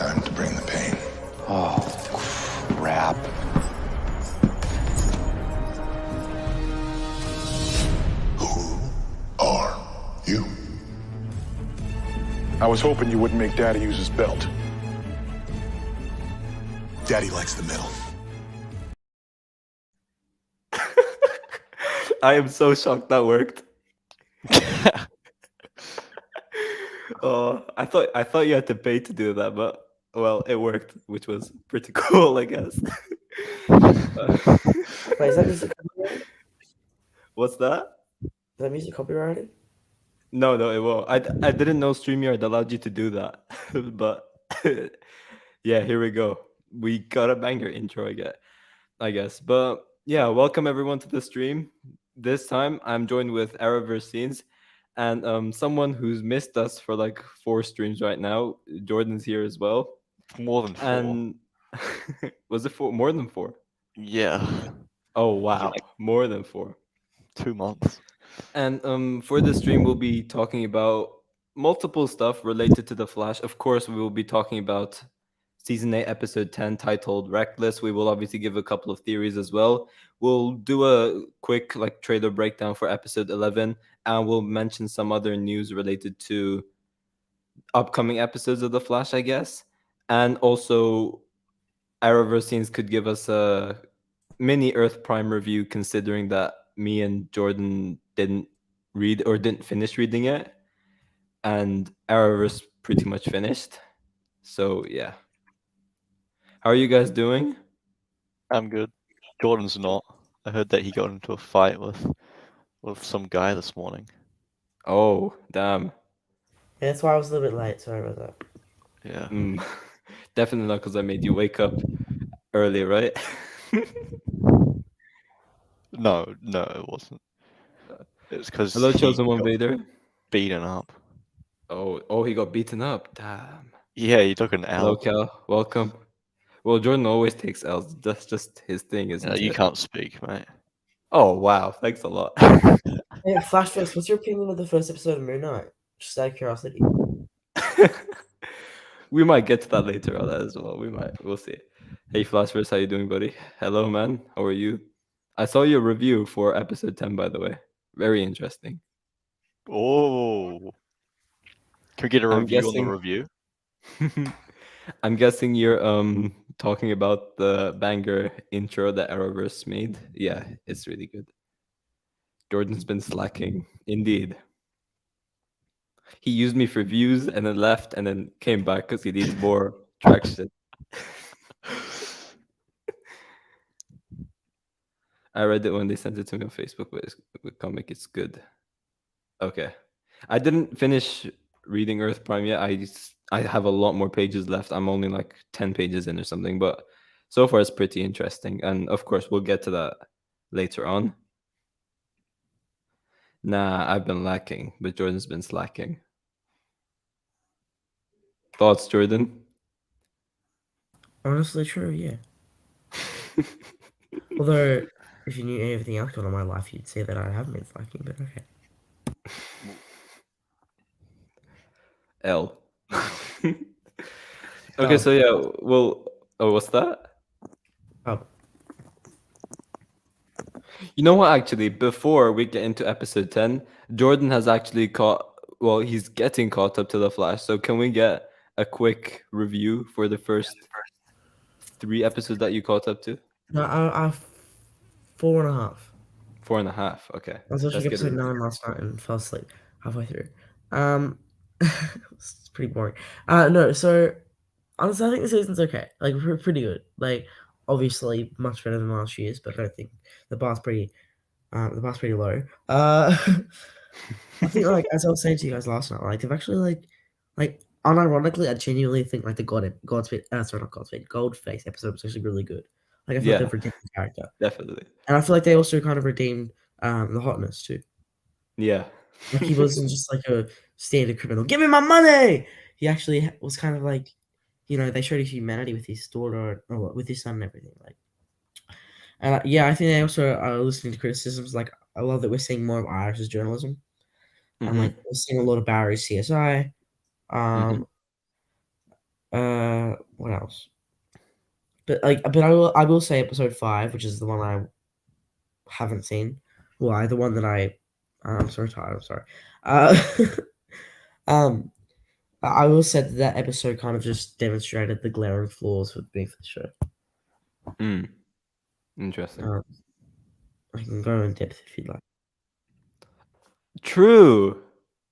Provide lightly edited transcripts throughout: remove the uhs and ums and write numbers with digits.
Time to bring the pain. Oh, crap. Who are you? I was hoping you wouldn't make Daddy use his belt. Daddy likes the middle. I am so shocked that worked. I thought you had to pay to do that, but well, it worked, which was pretty cool, I guess. Wait, is that music copyrighted? What's that? Is that music copyrighted? No, it won't. I didn't know StreamYard allowed you to do that, but yeah, here we go. We got a banger intro, I guess. But yeah, welcome everyone to the stream. This time I'm joined with Arrowverse Scenes and someone who's missed us for like 4 streams right now. Jordan's here as well. More than 4. And was it more than 4? Yeah. Oh wow, more than 4. 2 months. And for this stream, we'll be talking about multiple stuff related to The Flash. Of course, we will be talking about Season 8, Episode 10, titled Reckless. We will obviously give a couple of theories as well. We'll do a quick trailer breakdown for Episode 11, and we'll mention some other news related to upcoming episodes of The Flash, I guess. And also, Arrowverse Scenes could give us a mini Earth Prime review, considering that me and Jordan didn't read or didn't finish reading it, and Arrowverse pretty much finished. So yeah, how are you guys doing? I'm good. Jordan's not. I heard that he got into a fight with some guy this morning. Oh damn. Yeah, that's why I was a little bit late. Sorry about that. Yeah. Definitely not because I made you wake up early, right? No, it wasn't. It's because Hello, Chosen One Vader. Beaten up. Oh, he got beaten up. Damn. Yeah, he took an L. Hello, Cal. Welcome. Well, Jordan always takes L's. That's just his thing, isn't it? You can't speak, mate. Oh wow, thanks a lot. Hey, flashverse, what's your opinion of the first episode of Moon Knight? Just out of curiosity. We might get to that later on as well. We'll see. Hey, Flashverse, how you doing, buddy? Hello, man. How are you? I saw your review for episode 10, by the way. Very interesting. Oh. Can we get a review on the review? I'm guessing you're talking about the banger intro that Arrowverse made. Yeah, it's really good. Jordan's been slacking, indeed. He used me for views and then left and then came back because he needs more traction. I read it when they sent it to me on Facebook, but with comic, it's good. Okay. I didn't finish reading Earth Prime yet. I have a lot more pages left. I'm only like 10 pages in or something, but so far it's pretty interesting. And of course, we'll get to that later on. Nah, I've been lacking, but Jordan's been slacking. Thoughts, Jordan? Honestly, true, yeah. Although, if you knew everything else going on in my life, you'd say that I haven't been slacking, but okay. L. Okay, so yeah, well, what's that? Oh. You know what, actually, before we get into episode 10, Jordan has actually he's getting caught up to The Flash, so can we get a quick review for the first 3 episodes that you caught up to? No, I 4.5. 4.5, okay. I was watching episode 9 last night and fell asleep halfway through. It's pretty boring. No, so honestly, I think the season's okay. Like, pretty good. Like, obviously much better than last year's, but I don't think the bar's pretty low. I think, like, as I was saying to you guys last night, like, they've actually like unironically, I genuinely think like the Goldface episode was actually really good. Like, I feel like they've redeemed the character. Definitely. And I feel like they also kind of redeemed the hotness too. Yeah. Like, he wasn't just like a standard criminal. Give me my money! He actually was kind of like, you know, they showed his humanity with his daughter, or with his son and everything. Like, and yeah, I think they also are listening to criticisms. Like, I love that we're seeing more of Irish's journalism. And like, we're seeing a lot of Barry's CSI. What else? But I will say episode 5, which is the one I haven't seen. Well, the one that I'm so tired. I'm sorry. Uh, um, I will say that episode kind of just demonstrated the glaring flaws with being for the show. Interesting. I can go in depth if you'd like. True.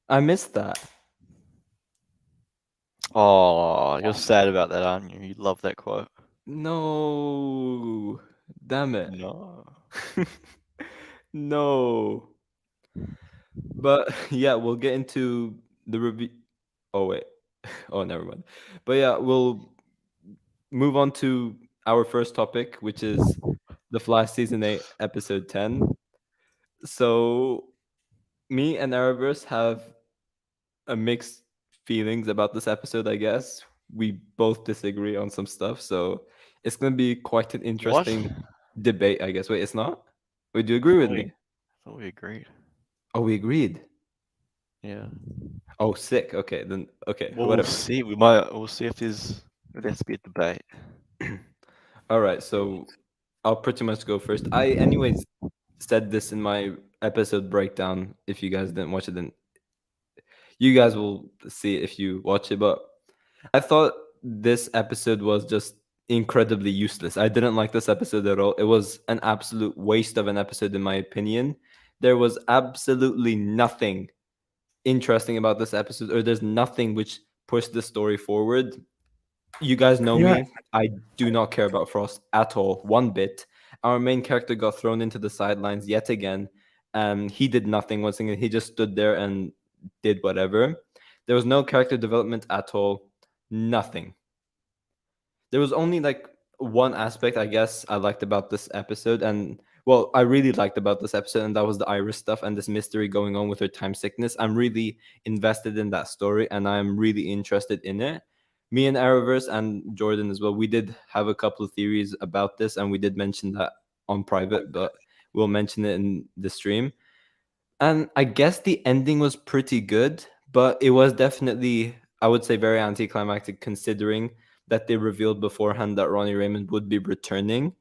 I missed that. Oh, you're sad about that, aren't you? You love that quote. No. Damn it. No. No. But yeah, we'll get into the review. Oh wait. Oh, never mind. But yeah, we'll move on to our first topic, which is The Flash season 8, episode 10. So me and Arrowverse have a mixed feelings about this episode, I guess. We both disagree on some stuff, so it's gonna be quite an interesting debate, I guess. Wait, it's not? Wait, do you agree with me? I thought we agreed. Oh, we agreed. Yeah. Oh, sick. Okay, then okay, Well, whatever. we'll see. We'll see if there has to be a debate. All right, so I'll pretty much go first. I anyways said this in my episode breakdown. If you guys didn't watch it, then you guys will see it if you watch it. But I thought this episode was just incredibly useless. I didn't like this episode at all. It was an absolute waste of an episode, in my opinion. There was absolutely nothing interesting about this episode, or there's nothing which pushed the story forward. You guys know Yeah. me. I do not care about Frost at all, one bit. Our main character got thrown into the sidelines yet again. He did nothing once again. He just stood there and did whatever. There was no character development at all. Nothing. There was only like one aspect I guess I liked about this episode, and well, I really liked about this episode, and that was the Iris stuff and this mystery going on with her time sickness. I'm really invested in that story, and I'm really interested in it. Me and Arrowverse and Jordan as well, we did have a couple of theories about this, and we did mention that on private, but we'll mention it in the stream. And I guess the ending was pretty good, but it was definitely, I would say, very anticlimactic considering that they revealed beforehand that Ronnie Raymond would be returning.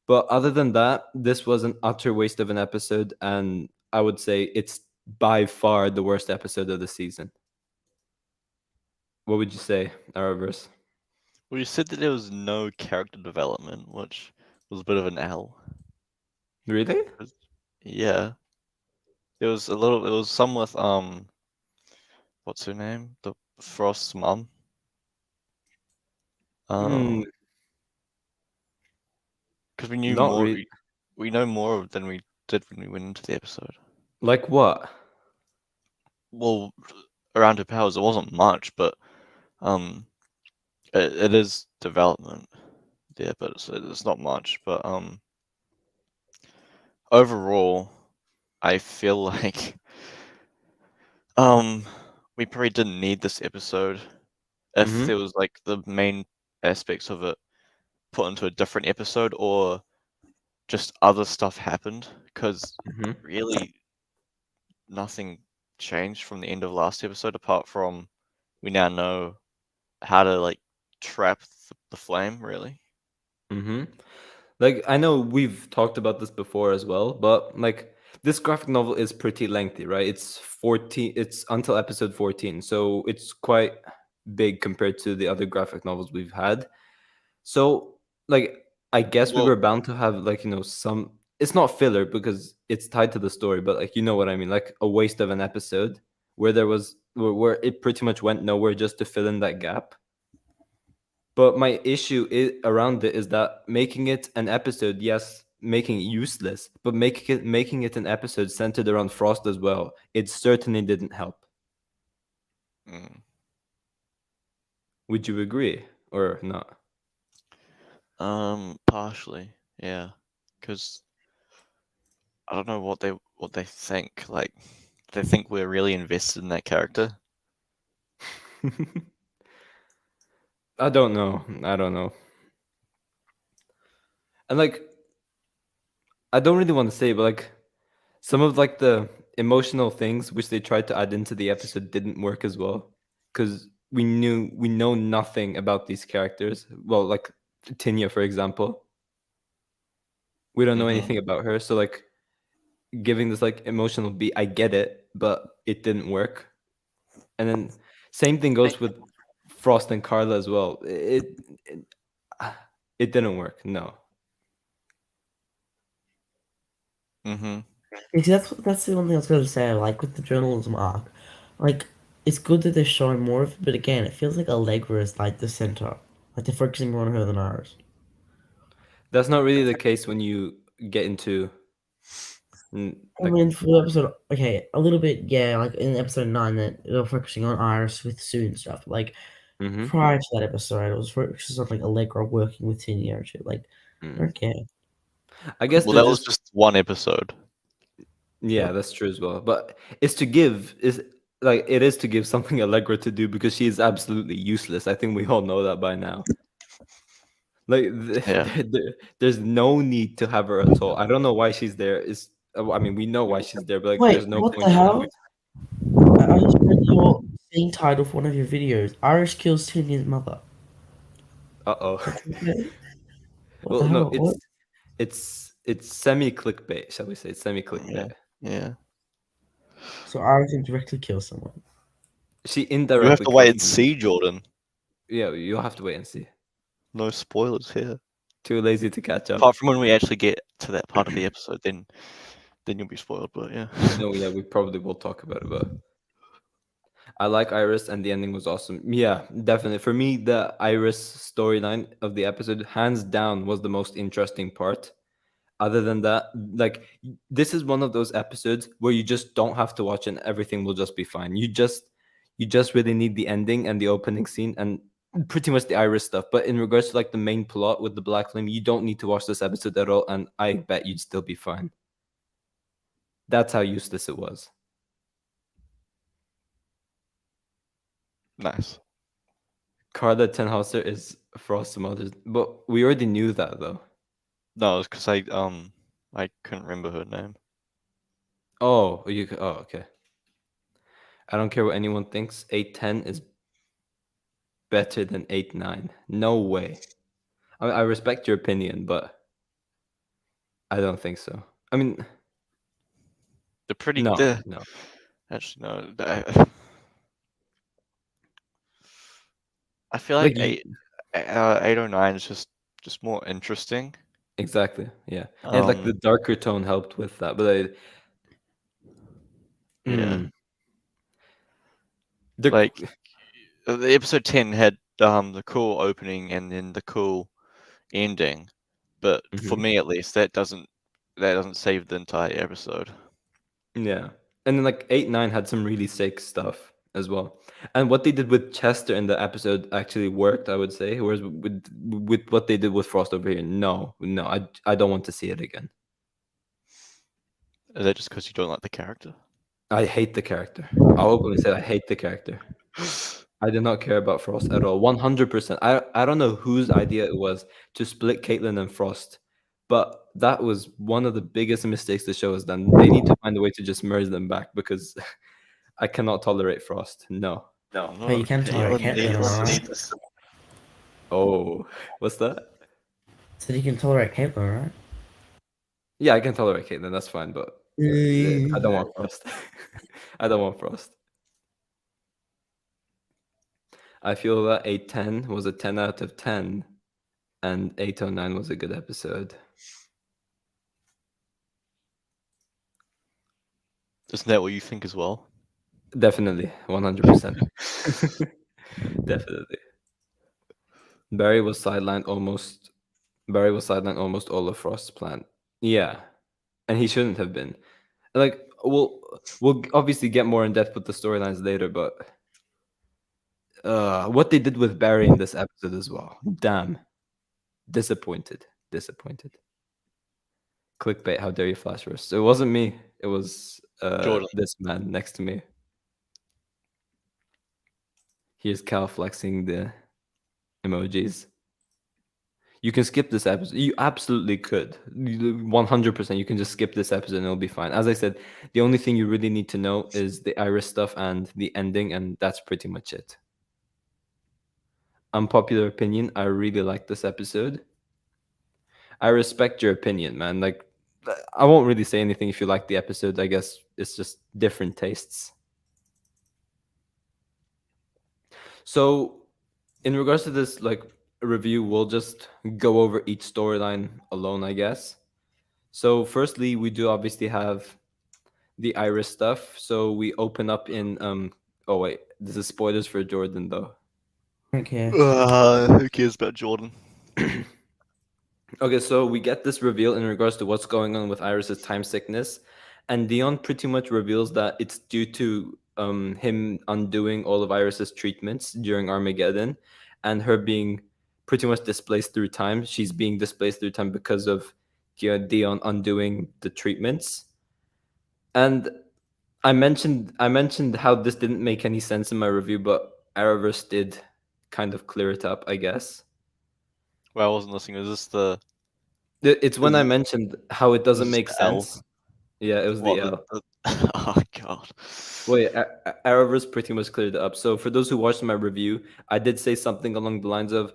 But other than that, this was an utter waste of an episode, and I would say it's by far the worst episode of the season. What would you say, Arrowverse? Well, you said that there was no character development, which was a bit of an L. Really? Yeah. There was a little. It was some with what's her name? The Frost's mum. Hmm, Because we knew not more. really. We know more than we did when we went into the episode. Like what? Well, around her powers, it wasn't much, but it is development. Yeah, but it's not much. But overall, I feel like we probably didn't need this episode if Mhm. there was like the main aspects of it put into a different episode, or just other stuff happened, because Mhm. really nothing changed from the end of last episode apart from we now know how to like trap the flame, really. Mhm. Like I know we've talked about this before as well, but like this graphic novel is pretty lengthy, right? It's 14, it's until episode 14. So it's quite big compared to the other graphic novels we've had. So like I guess we Well, were bound to have like, some, it's not filler because it's tied to the story, but like you know what I mean, like a waste of an episode where there was where it pretty much went nowhere just to fill in that gap. But my issue around it is that making it an episode, yes, making it useless, but making it an episode centered around Frost as well, it certainly didn't help. Would you agree or not? partially, yeah, because I don't know what they think. Like, they think we're really invested in that character. I don't know. I don't know. And like, I don't really want to say, but like, some of like the emotional things which they tried to add into the episode didn't work as well. Because we know nothing about these characters. Well, like Tinya, for example, we don't know Mhm. anything about her. So like giving this like emotional beat, I get it, but it didn't work. And then same thing goes with Frost and Carla as well. It didn't work. No. Mhm. You see, that's the one thing I was going to say. Like with the journalism arc, like it's good that they're showing more of it, but again, it feels like Allegra is like the center. Like they're focusing more on her than ours. That's not really the case when you get into I like mean, for the episode, okay, a little bit, yeah. Like in episode 9, that they were focusing on Iris with Sue and stuff. Like mhm, prior to that episode, it was focused on like Allegra working with Tinia and shit. Like I mm. don't care. I guess Well, they're that was just just one episode. yeah, that's true as well. But it's to give is like it is to give something Allegra to do because she is absolutely useless. I think we all know that by now. Like Yeah. there's no need to have her at all. I don't know why she's there. Is I mean we know why she's there, but like Wait, there's no what point the in having. hell? I just read your scene title for one of your videos. Iris kills Tinia's mother. Uh-oh. Okay. What the Well, no, hell? What? it's semi clickbait, shall we say? It's semi Yeah. clickbait. Yeah. So Iris indirectly kills someone. She You have indirectly to wait kills and someone. see, Jordan. Yeah, you'll have to wait and see. No spoilers here. Too lazy to catch up. Apart from when we actually get to that part of the episode, then you'll be spoiled. But yeah. No, yeah, we probably will talk about it, but I like Iris and the ending was awesome. Yeah, definitely. For me, the Iris storyline of the episode, hands down, was the most interesting part. Other than that, like this is one of those episodes where you just don't have to watch and everything will just be fine. You just really need the ending and the opening scene and pretty much the Iris stuff. But in regards to like the main plot with the Black Flame, you don't need to watch this episode at all, and I bet you'd still be fine. That's how useless it was. Nice. Carla Tenhauser is Frost's mother, but we already knew that though. No, it's because I couldn't remember her name. Oh, okay. I don't care what anyone thinks. 810 is better than 8-9. No way. I respect your opinion, but I don't think so. I mean, They're pretty. no. Actually, no. I feel like Like 809 is just more interesting. exactly, yeah. And like the darker tone helped with that, but Yeah. like The episode 10 had the cool opening and then the cool ending, but for me at least, that doesn't save the entire episode. yeah. And then like 8-9 had some really sick stuff as well. And what they did with Chester in the episode actually worked, I would say. Whereas with what they did with Frost over here, no, I don't want to see it again. Is that just because you don't like the character? I hate the character. I'll openly say I hate the character. I did not care about Frost at all. 100%. I don't know whose idea it was to split Caitlyn and Frost, but that was one of the biggest mistakes the show has done. They need to find a way to just merge them back because I cannot tolerate Frost. No. Hey, you can tolerate Caitlyn, alright? Oh, what's that? So you can tolerate Caitlyn, right? Yeah, I can tolerate Caitlyn. That's fine, but I don't want Frost. I don't want Frost. I feel that 810 was a 10 out of 10, and 809 was a good episode. Isn't that what you think as well? Definitely, 100%. Definitely. Barry was sidelined almost all of Frost's plan. Yeah, and he shouldn't have been. Like, we'll obviously get more in depth with the storylines later, but what they did with Barry in this episode as well. Damn, disappointed. Clickbait, how dare you, flashverse? It wasn't me. It was Jordan. this man next to me. Here's Cal flexing the emojis. You can skip this episode. You absolutely could. 100%. You can just skip this episode and it'll be fine. As I said, the only thing you really need to know is the Iris stuff and the ending, and that's pretty much it. unpopular opinion, I really like this episode. I respect your opinion, man. Like, I won't really say anything if you like the episode. I guess it's just different tastes. So, in regards to this, like, review, we'll just go over each storyline alone, I guess. So, firstly, we do obviously have the Iris stuff. So we open up in Oh wait, this is spoilers for Jordan though. I don't care. Who cares about Jordan? Okay, so we get this reveal in regards to what's going on with Iris's time sickness, and Dion pretty much reveals that it's due to him undoing all of Iris's treatments during Armageddon, and her being pretty much displaced through time. She's being displaced through time because of Dion undoing the treatments. And I mentioned how this didn't make any sense in my review, but Arrowverse did kind of clear it up, I guess. Well, I wasn't listening. Was this the It's when Is I it- mentioned how it doesn't is make the L? sense. Yeah, it was what? the L. Oh god. Wait, Arrowverse pretty much cleared it up. So for those who watched my review, I did say something along the lines of,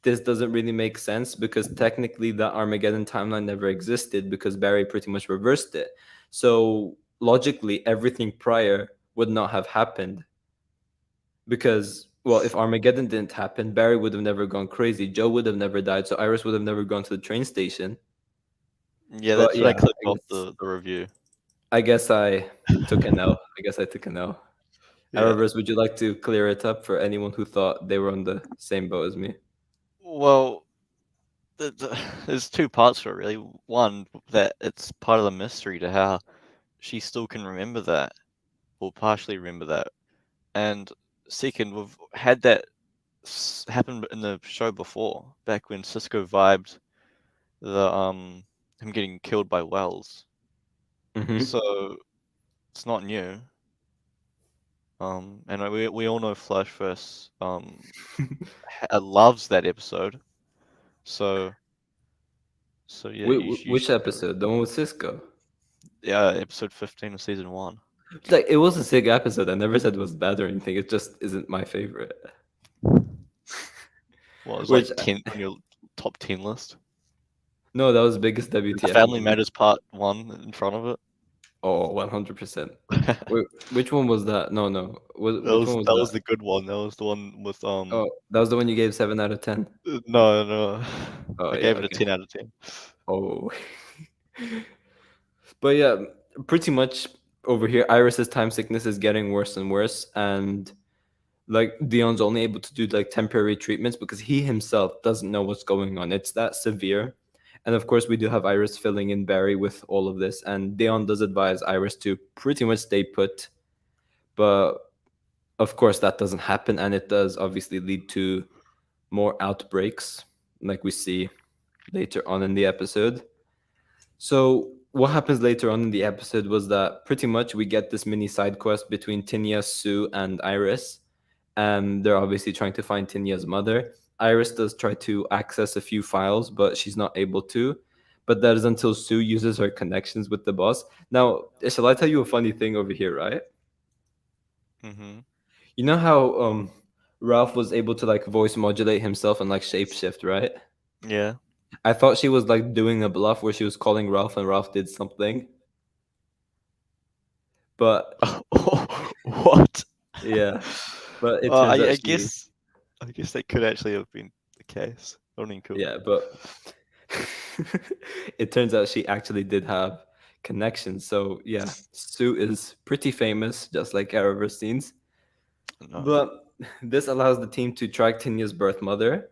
this doesn't really make sense because technically the Armageddon timeline never existed because Barry pretty much reversed it. So logically, everything prior would not have happened because, well, if Armageddon didn't happen, Barry would have never gone crazy. Joe would have never died. So Iris would have never gone to the train station. Yeah, But that's what I yeah, clicked I off guess- the review. I guess I took an L. I guess I took an L. Yeah. Arrowverse, would you like to clear it up for anyone who thought they were on the same boat as me? Well, there's two parts to it really. One, that it's part of the mystery to how she still can remember that, or partially remember that. And second, we've had that happen in the show before, back when Cisco vibed the him getting killed by Wells. Mm-hmm. So it's not new. And we all know Flashverse loves that episode. So yeah, you Which should go. episode? The one with Cisco? Yeah, episode 15 of season 1. Like, it was a sick episode. I never said it was bad or anything. It just isn't my favorite. Well, it's Which- like 10 on your top 10 list. No, that was biggest WTF. Family Matters Part 1 in front of it. Oh, 100%. Wait, which one was that? No. Which That one was was the good one. That was the one with Oh, that was the one you gave 7 out of 10. no. Oh, I yeah, gave it a okay. 10 out of 10. Oh. But yeah, pretty much over here, Iris's time sickness is getting worse and worse, and like Dion's only able to do like temporary treatments because he himself doesn't know what's going on. It's that severe. And of course, we do have Iris filling in Barry with all of this, and Dion does advise Iris to pretty much stay put. But of course, that doesn't happen, and it does obviously lead to more outbreaks, like we see later on in the episode. So what happens later on in the episode was that pretty much we get this mini side quest between Tinya, Sue, and Iris. And they're obviously trying to find Tinya's mother. Iris does try to access a few files, but she's not able to. But that is until Sue uses her connections with the boss. Now, shall I tell you a funny thing over here, right? Mm-hmm. You know how Ralph was able to like voice modulate himself and like shapeshift, right? Yeah. I thought she was like doing a bluff where she was calling Ralph and Ralph did something. But What? yeah. But it Well, turns out I she- guess that could actually have been the case. I mean, cool. Yeah, but it turns out she actually did have connections. So yeah, Sue is pretty famous, just like Arrowverse scenes. No. But this allows the team to track Tinya's birth mother.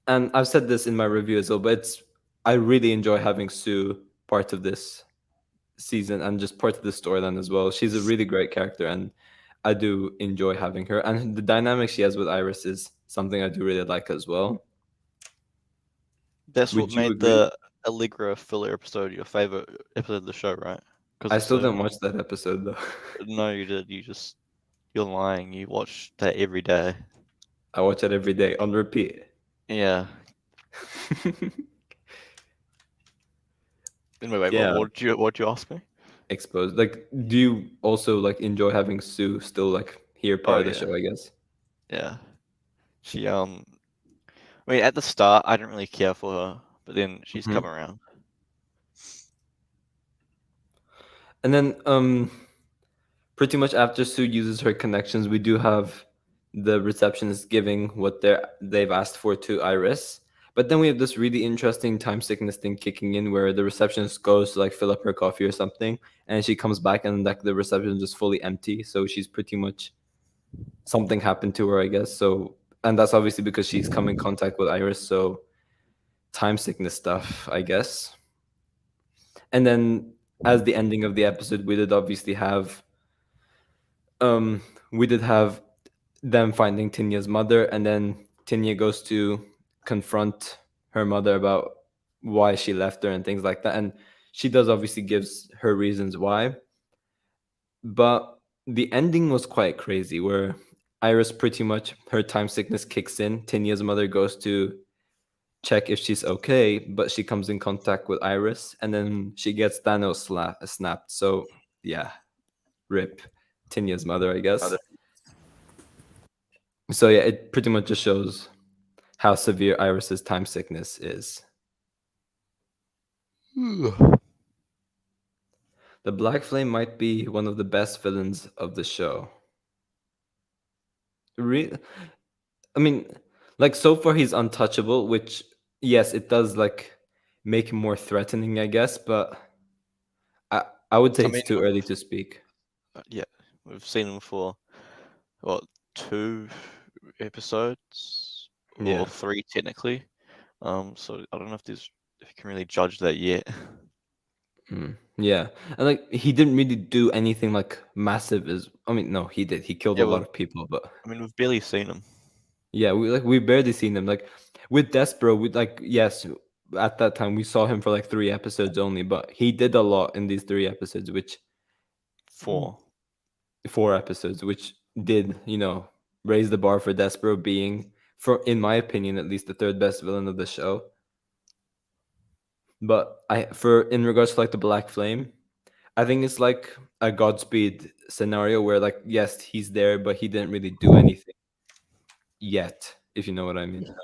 And I've said this in my review as well, but I really enjoy having Sue part of this season and just part of the storyline as well. She's a really great character, and I do enjoy having her. And the dynamic she has with Iris is something I do really like as well. That's Would what you made agree? the Allegra filler episode your favorite episode of the show, right? 'Cause I it's still so- didn't watch that episode though. No, you did. You're lying. You watch that every day. I watch it every day on repeat. Yeah. Anyway, wait, Yeah. what'd you ask me? Exposed. Like, do you also like enjoy having Sue still like here part of the yeah. show? I guess. Yeah. She I mean, at the start, I didn't really care for her, but then she's Mhm. come around. And then pretty much after Sue uses her connections, we do have the receptionist giving what they've asked for to Iris. But then we have this really interesting time sickness thing kicking in where the receptionist goes to like fill up her coffee or something, and she comes back and like the reception is just fully empty. So she's pretty much something happened to her, I guess. So, and that's obviously because she's come in contact with Iris. So time sickness stuff, I guess. And then as the ending of the episode, we did obviously have we did have them finding Tinya's mother, and then Tinya goes to confront her mother about why she left her and things like that. And she does obviously gives her reasons why. But the ending was quite crazy where Iris pretty much her time sickness kicks in. Tinya's mother goes to check if she's okay, but she comes in contact with Iris and then she gets Thanos snapped. So yeah, rip Tinya's mother, I guess. So yeah, it pretty much just shows how severe Iris's time sickness is. The Black Flame might be one of the best villains of the show. I mean, like so far he's untouchable, which yes, it does like make him more threatening, I guess, but I would say I it's mean, too early to speak. Yeah, we've seen him for what 2 episodes or Yeah. 3 technically. So I don't know if you can really judge that yet. Yeah, and like he didn't really do anything like massive. I mean, no, he did. He killed Yeah, a lot well- of people, but I mean, we've barely seen him. yeah, we barely seen him. Like with Despero, we like yes, at that time we saw him for like 3 episodes only, but he did a lot in these 3 episodes, which 4. 4 episodes, which did raise the bar for Despero being, for in my opinion at least, the third best villain of the show. But in regards to like the Black Flame, I think it's like a Godspeed scenario where like yes, he's there, but he didn't really do anything yet, if you know what I mean.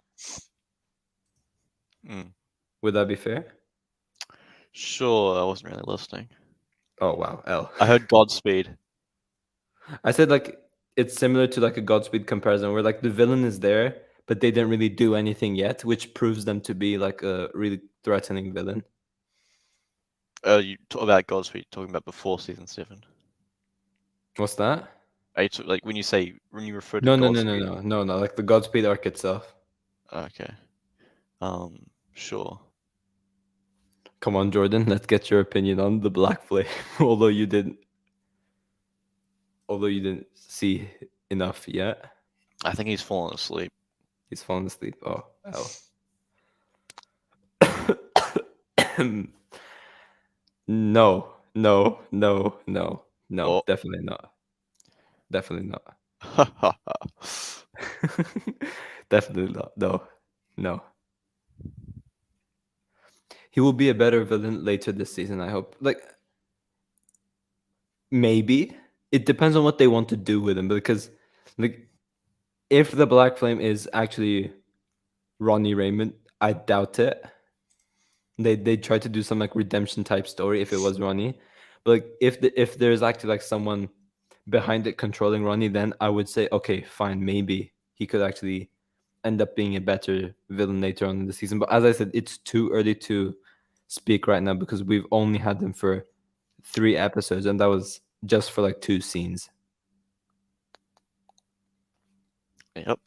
Mm. Would that be fair? Sure, I wasn't really listening. Oh wow, L. I heard Godspeed. I said like it's similar to like a Godspeed comparison where like the villain is there, but they didn't really do anything yet, which proves them to be like a really threatening villain. You talk about Godspeed, talking about before season 7. What's that? Like when you refer to No, Godspeed. no, like the Godspeed arc itself. Okay. Sure. Come on, Jordan, let's get your opinion on the Black Flame. although you didn't see enough yet. I think he's fallen asleep. He's fallen asleep. Oh, hell. No, Oh. definitely not. Definitely not. Definitely not. No. He will be a better villain later this season, I hope. Like, maybe. It depends on what they want to do with him, because like if the Black Flame is actually Ronnie Raymond, I doubt it. They try to do some like redemption type story if it was Ronnie. But like if there's actually like someone behind it controlling Ronnie, then I would say okay, fine, maybe he could actually end up being a better villain later on in the season. But as I said, it's too early to speak right now because we've only had them for 3 episodes, and that was just for like 2 scenes. Yep.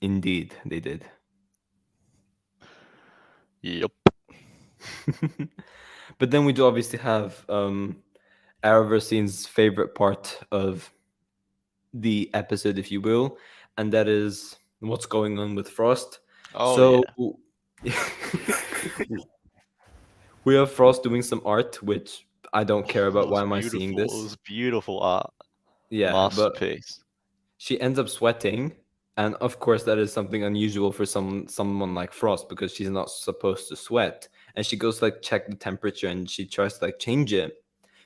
Indeed, they did. Yep. But then we do obviously have Arrowverse's favorite part of the episode, if you will, and that is what's going on with Frost. Oh, we have Frost doing some art, which I don't care about. It Why was am I seeing beautiful. It this? was beautiful art. Yeah, but Masterpiece. she ends up sweating, and of course that is something unusual for someone like Frost because she's not supposed to sweat. And she goes to like check the temperature and she tries to like change it.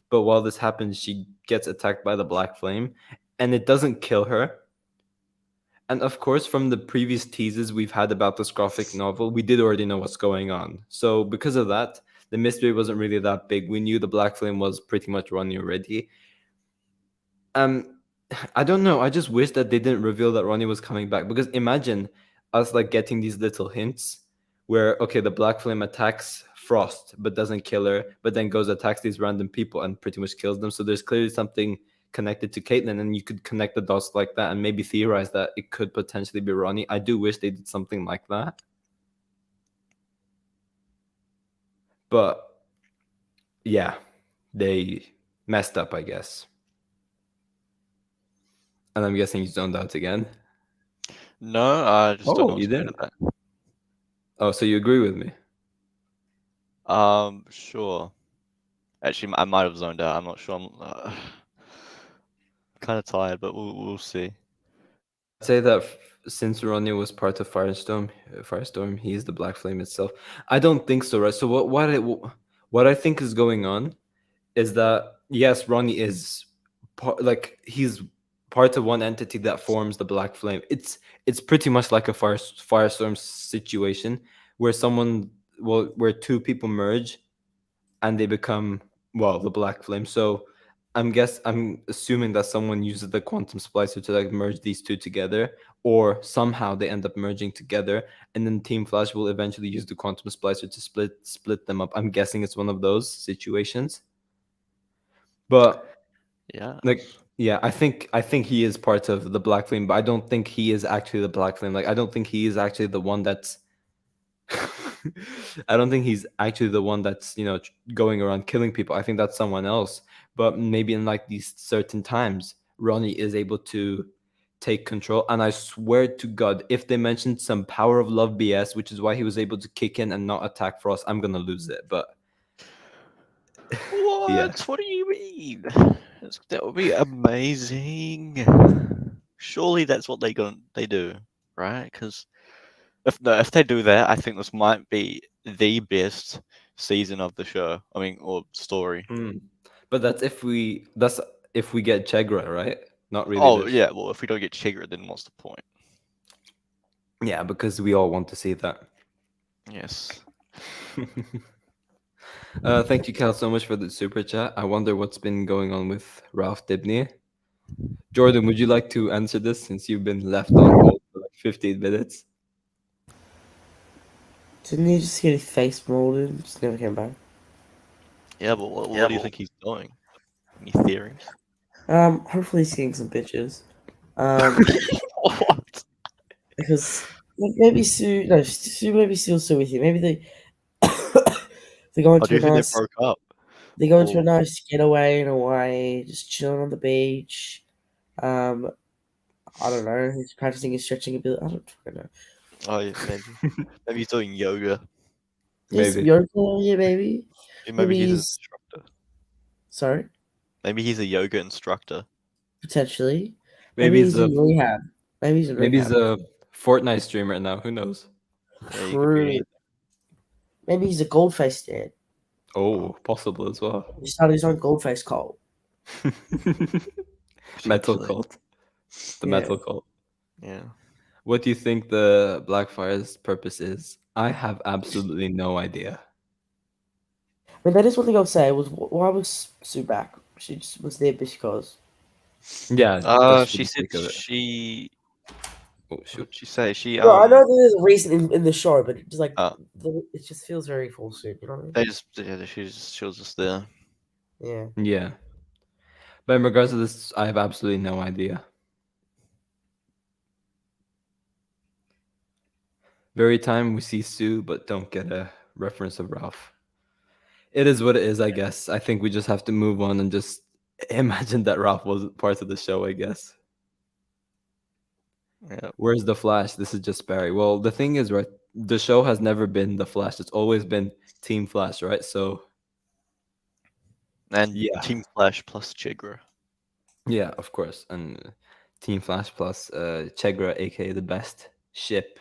But while this happens, she gets attacked by the Black Flame, and it doesn't kill her. And of course, from the previous teases we've had about this graphic novel, we did already know what's going on. So because of that, the mystery wasn't really that big. We knew the Black Flame was pretty much Ronnie already. I don't know. I just wish that they didn't reveal that Ronnie was coming back, because imagine us like getting these little hints where, okay, the Black Flame attacks Frost but doesn't kill her, but then goes attacks these random people and pretty much kills them. So there's clearly something connected to Caitlyn, and you could connect the dots like that and maybe theorize that it could potentially be Ronnie. I do wish they did something like that. But yeah, they messed up, I guess. And I'm guessing you zoned out again. No, I just don't know Oh, you what's going didn't. on Oh, so you agree with me? that. Sure. Actually, I might have zoned out. I'm not sure. I'm kind of tired, but we'll see. I'd say that since Ronnie was part of Firestorm, he is the Black Flame itself. I don't think so, right? So what I think is going on is that yes, Ronnie is he's part of one entity that forms the Black Flame. It's pretty much like a Firestorm situation where where two people merge and they become, well, the Black Flame. So I'm assuming that someone uses the quantum splicer to like merge these two together, or somehow they end up merging together, and then Team Flash will eventually use the quantum splicer to split them up. I'm guessing it's one of those situations. But Yeah. yeah, I think he is part of the Black Flame, but I don't think he is actually the Black Flame. Like, I don't think he is actually the one that's I don't think he's actually the one that's, going around killing people. I think that's someone else. But maybe in like these certain times, Ronnie is able to take control. And I swear to God, if they mentioned some power of love BS, which is why he was able to kick in and not attack Frost, I'm gonna lose it. But What? yeah. What do you mean? That would be amazing. Surely that's what they do, right? Because if they do that, I think this might be the best season of the show. I mean, or story. But that's if we get Chegra, right? Not really. Oh yeah. Well, if we don't get Chigger, then what's the point? Yeah, because we all want to see that. Yes. Thank you, Cal, so much for the super chat. I wonder what's been going on with Ralph Dibney. Jordan, would you like to answer this since you've been left on hold for like 15 minutes? Didn't he just get his face molded and just never came back? Yeah, but what do you think he's doing? Any theories? Hopefully he's getting some bitches. What? Because maybe Sue maybe still with you. Maybe they go Oh, into do you a think nice they broke up? they go into a Or- nice getaway in Hawaii, just chilling on the beach. I don't know. He's practicing his stretching ability. I don't fucking know. Oh, yeah, maybe. Maybe he's doing yoga. There's some Maybe. yoga, yeah, maybe. Maybe he's an he's instructor. sorry, Maybe he's a yoga instructor. potentially. Maybe Maybe he's in rehab. Maybe he's in maybe he's rehab. a Fortnite streamer now. Who knows? Yeah, he could be True. anything. Maybe he's a goldface dad. Oh, possible as well. He started his own goldface cult. Metal Potentially. cult. The Yeah. metal cult. Yeah. What do you think the Blackfire's purpose is? I have absolutely no idea. I mean, that is one thing I'll say was why was Sue back? She just was there because. Yeah, just for She the said sake of it. she. Oh, What shoot. did she say? She No, I know there's a reason in the show, but it just it just feels very full suit. You know what I mean? they just yeah, she was just there. Yeah. Yeah. But in regards to this, I have absolutely no idea. Very time we see Sue, but don't get a reference of Ralph. It is what it is, I guess. I think we just have to move on and just imagine that Ralph wasn't part of the show, I guess. Yeah. Where's the Flash? This is just Barry. Well, the thing is, right, the show has never been the Flash. It's always been Team Flash, right? So And yeah. Team Flash plus Chigra. Yeah, of course. And Team Flash plus Chegra, aka the best ship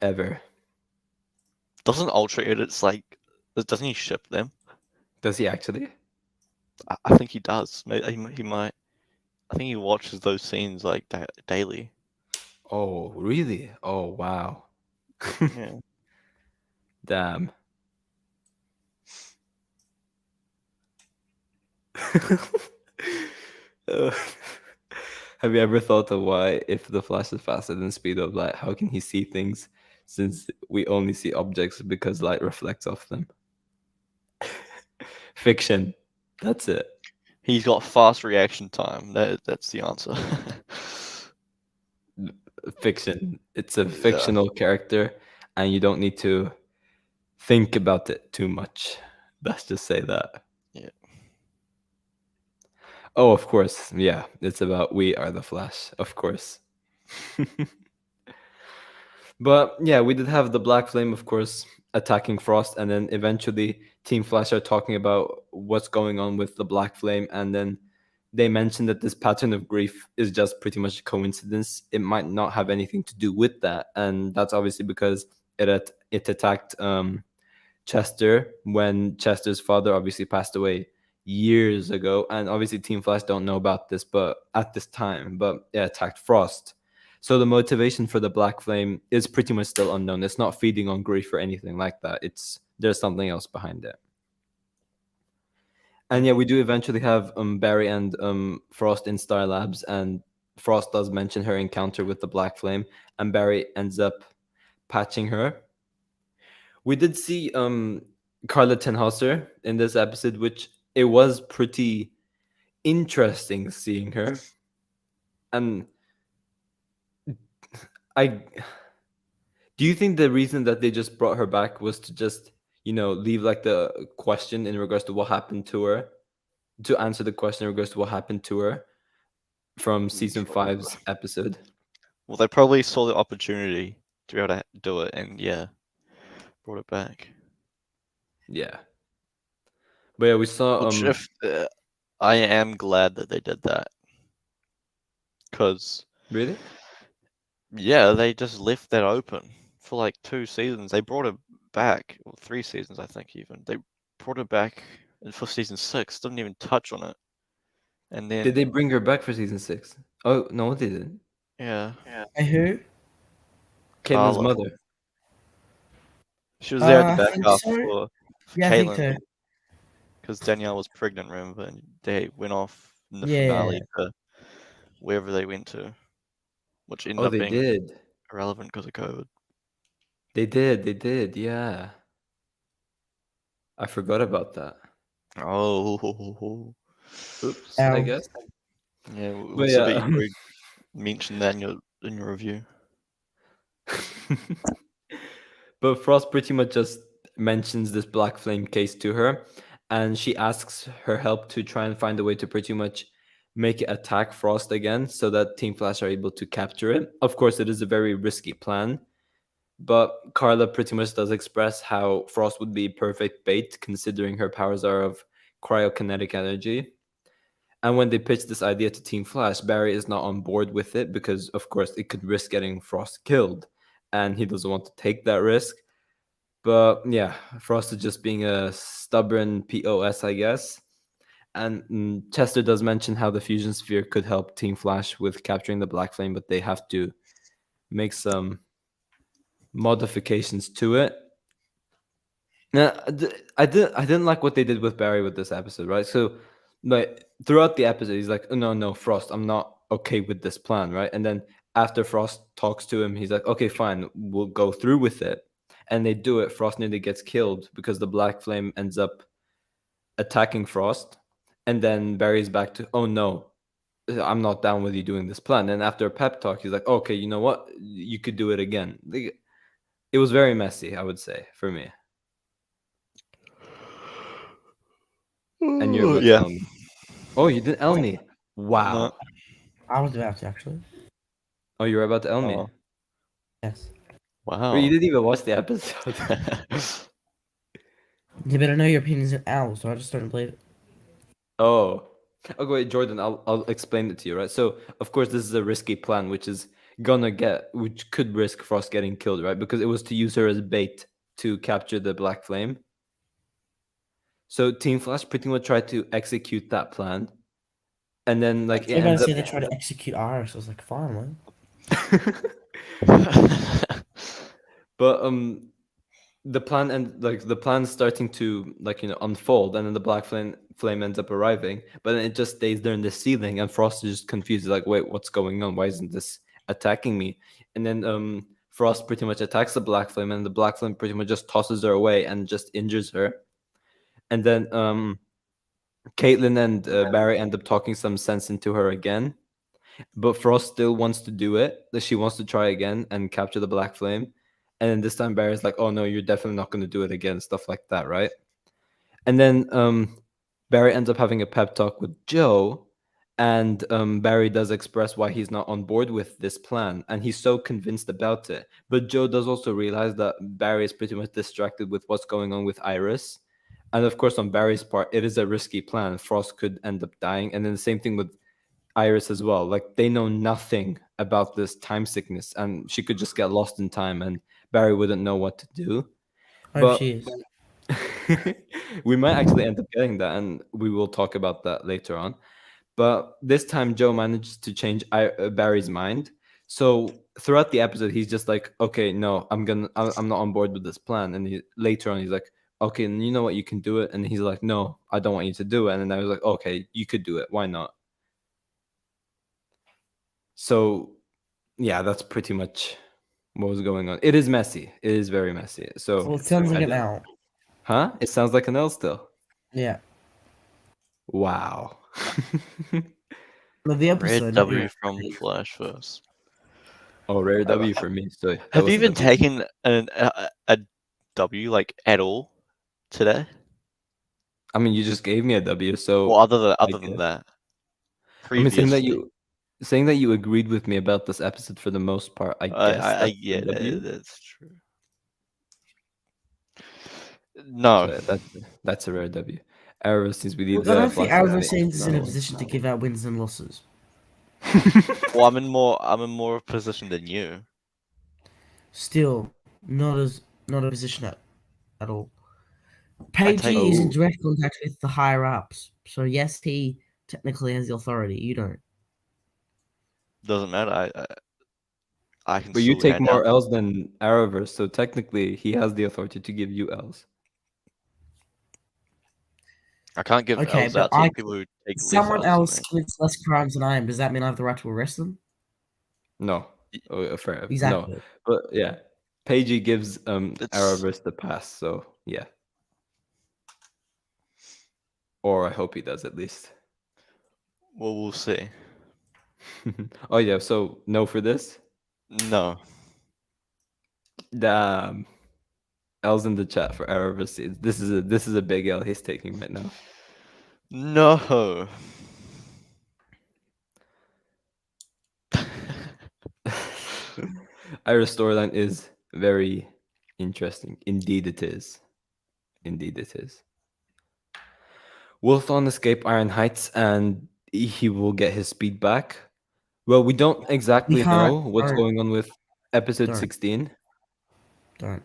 ever. Doesn't Ultra Edits doesn't he ship them? Does he actually? I think he does. Maybe he might. I think he watches those scenes like daily. Oh, really? Oh, wow. Yeah. Damn. Uh, have you ever thought of why, if the Flash is faster than speed of light, how can he see things since we only see objects because light reflects off them? Fiction. That's it. He's got fast reaction time. That's the answer. Fiction. It's a fictional character, and you don't need to think about it too much. Let's just say that. Yeah. Oh, of course. Yeah, it's about we are the Flash, of course. But yeah, we did have the Black Flame, of course, attacking Frost, and then eventually Team Flash are talking about what's going on with the Black Flame, and then they mentioned that this pattern of grief is just pretty much a coincidence. It might not have anything to do with that, and that's obviously because it attacked Chester when Chester's father obviously passed away years ago, and obviously Team Flash don't know about this, but at this time, but it attacked Frost. So the motivation for the Black Flame is pretty much still unknown. It's not feeding on grief or anything like that. There's something else behind it. And yeah, we do eventually have Barry and Frost in Star Labs, and Frost does mention her encounter with the Black Flame, and Barry ends up patching her. We did see Carla Tenhauser in this episode, which it was pretty interesting seeing her. And do you think the reason that they just brought her back was to just, leave like the question in regards to what happened to her, to answer the question in regards to what happened to her from season 5's episode? Well, they probably saw the opportunity to be able to do it, and yeah, brought it back. Yeah. But yeah, we saw. Which I am glad that they did that, because Really? yeah, they just left that open for like 2 seasons. They brought it back, or 3 seasons, I think. Even they brought it back for season 6. Didn't even touch on it, and then Did they bring her back for season 6? Oh no, they didn't. Yeah. Hey, who? Caitlin's Carla. mother. She was there I at the back think half so. for Yeah, I think Caitlin, so. because Danielle was pregnant, remember? And they went off in the Yeah. finale to wherever they went to, which ended Oh, up they being did. irrelevant because of COVID. They did, yeah. I forgot about that. Oh, Oops, I Ow. guess. yeah. It But was a bit yeah. rude mention that in your review. But Frost pretty much just mentions this Black Flame case to her, and she asks her help to try and find a way to pretty much make it attack Frost again so that Team Flash are able to capture it. Of course, it is a very risky plan, but Carla pretty much does express how Frost would be perfect bait considering her powers are of cryokinetic energy. And when they pitch this idea to Team Flash, Barry is not on board with it because, of course, it could risk getting Frost killed, and he doesn't want to take that risk. But yeah, Frost is just being a stubborn POS, I guess. And Chester does mention how the fusion sphere could help Team Flash with capturing the Black Flame, but they have to make some modifications to it. Now, I didn't like what they did with Barry with this episode, right? So, like throughout the episode, he's like, "Oh, no, Frost, I'm not okay with this plan," right? And then after Frost talks to him, he's like, "Okay, fine, we'll go through with it." And they do it. Frost nearly gets killed because the Black Flame ends up attacking Frost, and then Barry's back to, "Oh no, I'm not down with you doing this plan." And after a pep talk, he's like, "Okay, you know what? You could do it again." It was very messy, I would say, for me. And you're about to Yeah. tell me. Oh, you didn't tell me. Wow. No. I was about to actually. Oh, you were about to tell me. Oh. Yes. Wow. Wait, you didn't even watch the episode. You better know your opinions on owls, so I just don't believe it. Oh. Okay, wait, Jordan, I'll explain it to you, right? So, of course, this is a risky plan, which could risk Frost getting killed, right? Because it was to use her as bait to capture the Black Flame. So Team Flash pretty much tried to execute that plan. and then like it They're gonna ends up. say they try to execute Iris. I was like, fine, man. But the plan and like the plan's starting to unfold, and then the black flame ends up arriving, but then it just stays there in the ceiling, and Frost is just confused, like, wait, what's going on? Why isn't this attacking me? And then Frost pretty much attacks the black flame, and the black flame pretty much just tosses her away and just injures her. And then Caitlin and Barry end up talking some sense into her again, but Frost still wants to do it. She wants to try again and capture the black flame. And then this time Barry's like, oh no, you're definitely not going to do it again, stuff like that, right? And then Barry ends up having a pep talk with Joe, and Barry does express why he's not on board with this plan, and he's so convinced about it. But Joe does also realize that Barry is pretty much distracted with what's going on with Iris. And of course, on Barry's part, it is a risky plan. Frost could end up dying. And then the same thing with Iris as well. Like, they know nothing about this time sickness, and she could just get lost in time, and Barry wouldn't know what to do. Hope she is. We might actually end up getting that, and we will talk about that later on. But this time, Joe manages to change Barry's mind. So throughout the episode, he's just like, "Okay, no, I'm not on board with this plan." And later on, he's like, "Okay, you know what? You can do it." And he's like, "No, I don't want you to do it." And then I was like, "Okay, you could do it. Why not?" So, yeah, that's pretty much what was going on. It is messy. It is very messy. So, Well, it sounds like an L. huh? It sounds like an L still. Yeah. Wow. No, the episode. Red not W your- from flashverse. Oh, rare W for me. So that Have was you a even W. taken a W like at all today? I mean, you just gave me a W. So Well, other than guess. that, I mean, saying that previously. you agreed with me about this episode for the most part. I guess that's Yeah, a W. that's true. No, So that's a rare W. Arrow, since we need Look, I don't think flashback. Arrowverse is in a No. position to give out wins and losses. well, I'm in more position than you. Still, not a position at all. I take- Pagey is in Oh. direct contact with the higher ups, so yes, he technically has the authority. You don't. Doesn't matter. I can. But you still take hand more out. L's than Arrowverse, so technically he has the authority to give you L's. I can't give Okay, L's but out to people who take less Someone L's else than me. commits less crimes than I am. Does that mean I have the right to arrest them? No. Oh, fair. Exactly. No. But yeah. Pagey gives It's- Arrowverse the pass, so yeah. Or I hope he does at least. Well, we'll see. Oh yeah, so no for this? No. Damn. L's in the chat for Arrowverse. This is a big L he's taking right now. No. Iris storyline is very interesting. Indeed it is. Indeed it is. Will Thawne escape Iron Heights and he will get his speed back? Well, we don't exactly We can't- know what's don't. going on with episode Don't. 16. Don't.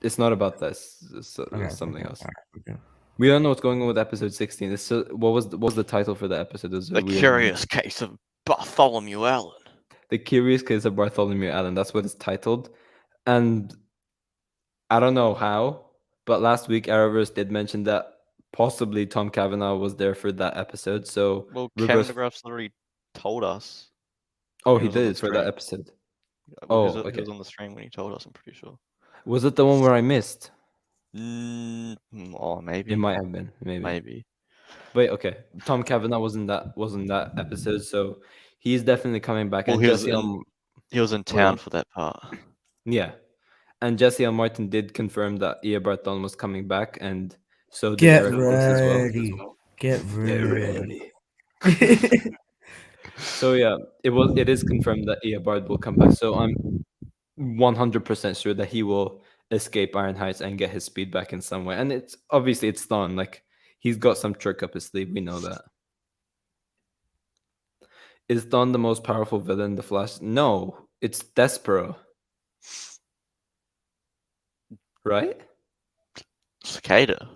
It's not about this. It's Okay, something okay, else. alright, okay. We don't know what's going on with episode 16. It's what was the title for the episode? It was a The weird Curious Case of Bartholomew Allen. The Curious Case of Bartholomew Allen. That's what it's titled. And I don't know how, but last week Arrowverse did mention that possibly Tom Cavanaugh was there for that episode. So Well, reverse. Cameron's already told us. Oh, he he was on the did for that stream. episode. Well, Oh, He okay. was on the stream when he told us, I'm pretty sure. Was it the one where I missed? Oh, maybe. It might have been, maybe. Maybe. But okay, Tom Cavanaugh wasn't that episode, so he's definitely coming back. Well, And he was Jesse He was in town for that part. yeah, and Jesse L. Martin did confirm that Ia Barton was coming back, and so did Get Eric Brooks as well. ready. Get ready. So yeah, it is confirmed that Ia Bard will come back. So I'm 100% sure that he will escape Iron Heights and get his speed back in some way. And it's obviously it's Thawne. Like, he's got some trick up his sleeve. We know that. Is Thawne the most powerful villain in the Flash? No, it's Despero. Right? Cicada.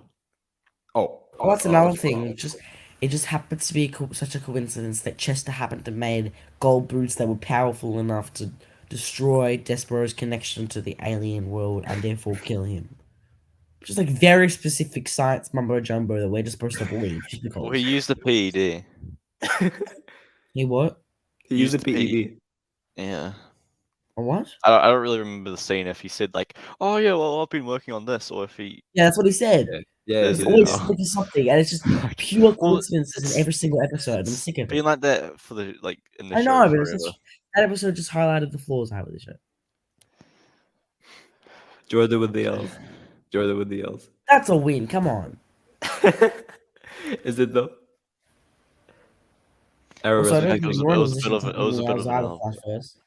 Oh, Well, that's another thing. Just It just happens to be such a coincidence that Chester happened to made gold boots that were powerful enough to destroy Despero's connection to the alien world and therefore kill him. Just like very specific science mumbo jumbo that we're just supposed to believe just Well, he because. used the PED. He what? He used Used the the PED. Yeah. Or what? I don't really remember the scene if he said like, "Oh yeah, well I've been working on this," or if he. Yeah, that's what he said. Yeah, Does He's he it? did. always Oh. looking something, and it's just pure Well, coincidences in every single episode. I'm sick of been it. like that for the like in the I show know, but it's forever. just that episode just highlighted the flaws I have with the show. Jordan with the L's. Jordan with the L's. That's a win. Come on. Is it though? Also, I Arrowverse don't would think be you're in a It was a position bit of to a, give it was a me bit L's of an either, L. Flash first.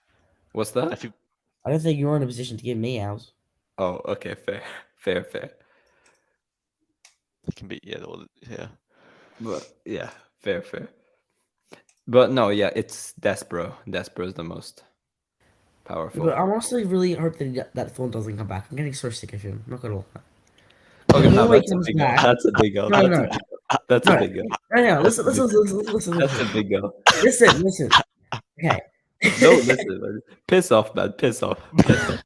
What's that? If you, I don't think you're in a position to give me L's. Oh, okay, fair. it can be yeah. But yeah, fair. But no, yeah, it's Despero. Despero is the most powerful. But I honestly really hope that Thorn doesn't come back. I'm getting so sick of him. Not gonna lie. Okay, The no, more he that's a comes big back, L. That's a big L. no, That's no, a big L. That's a no, big L. no. That's Listen, a big listen. That's a big L. Listen. Okay. Don't listen, man. Piss off, man. Piss off.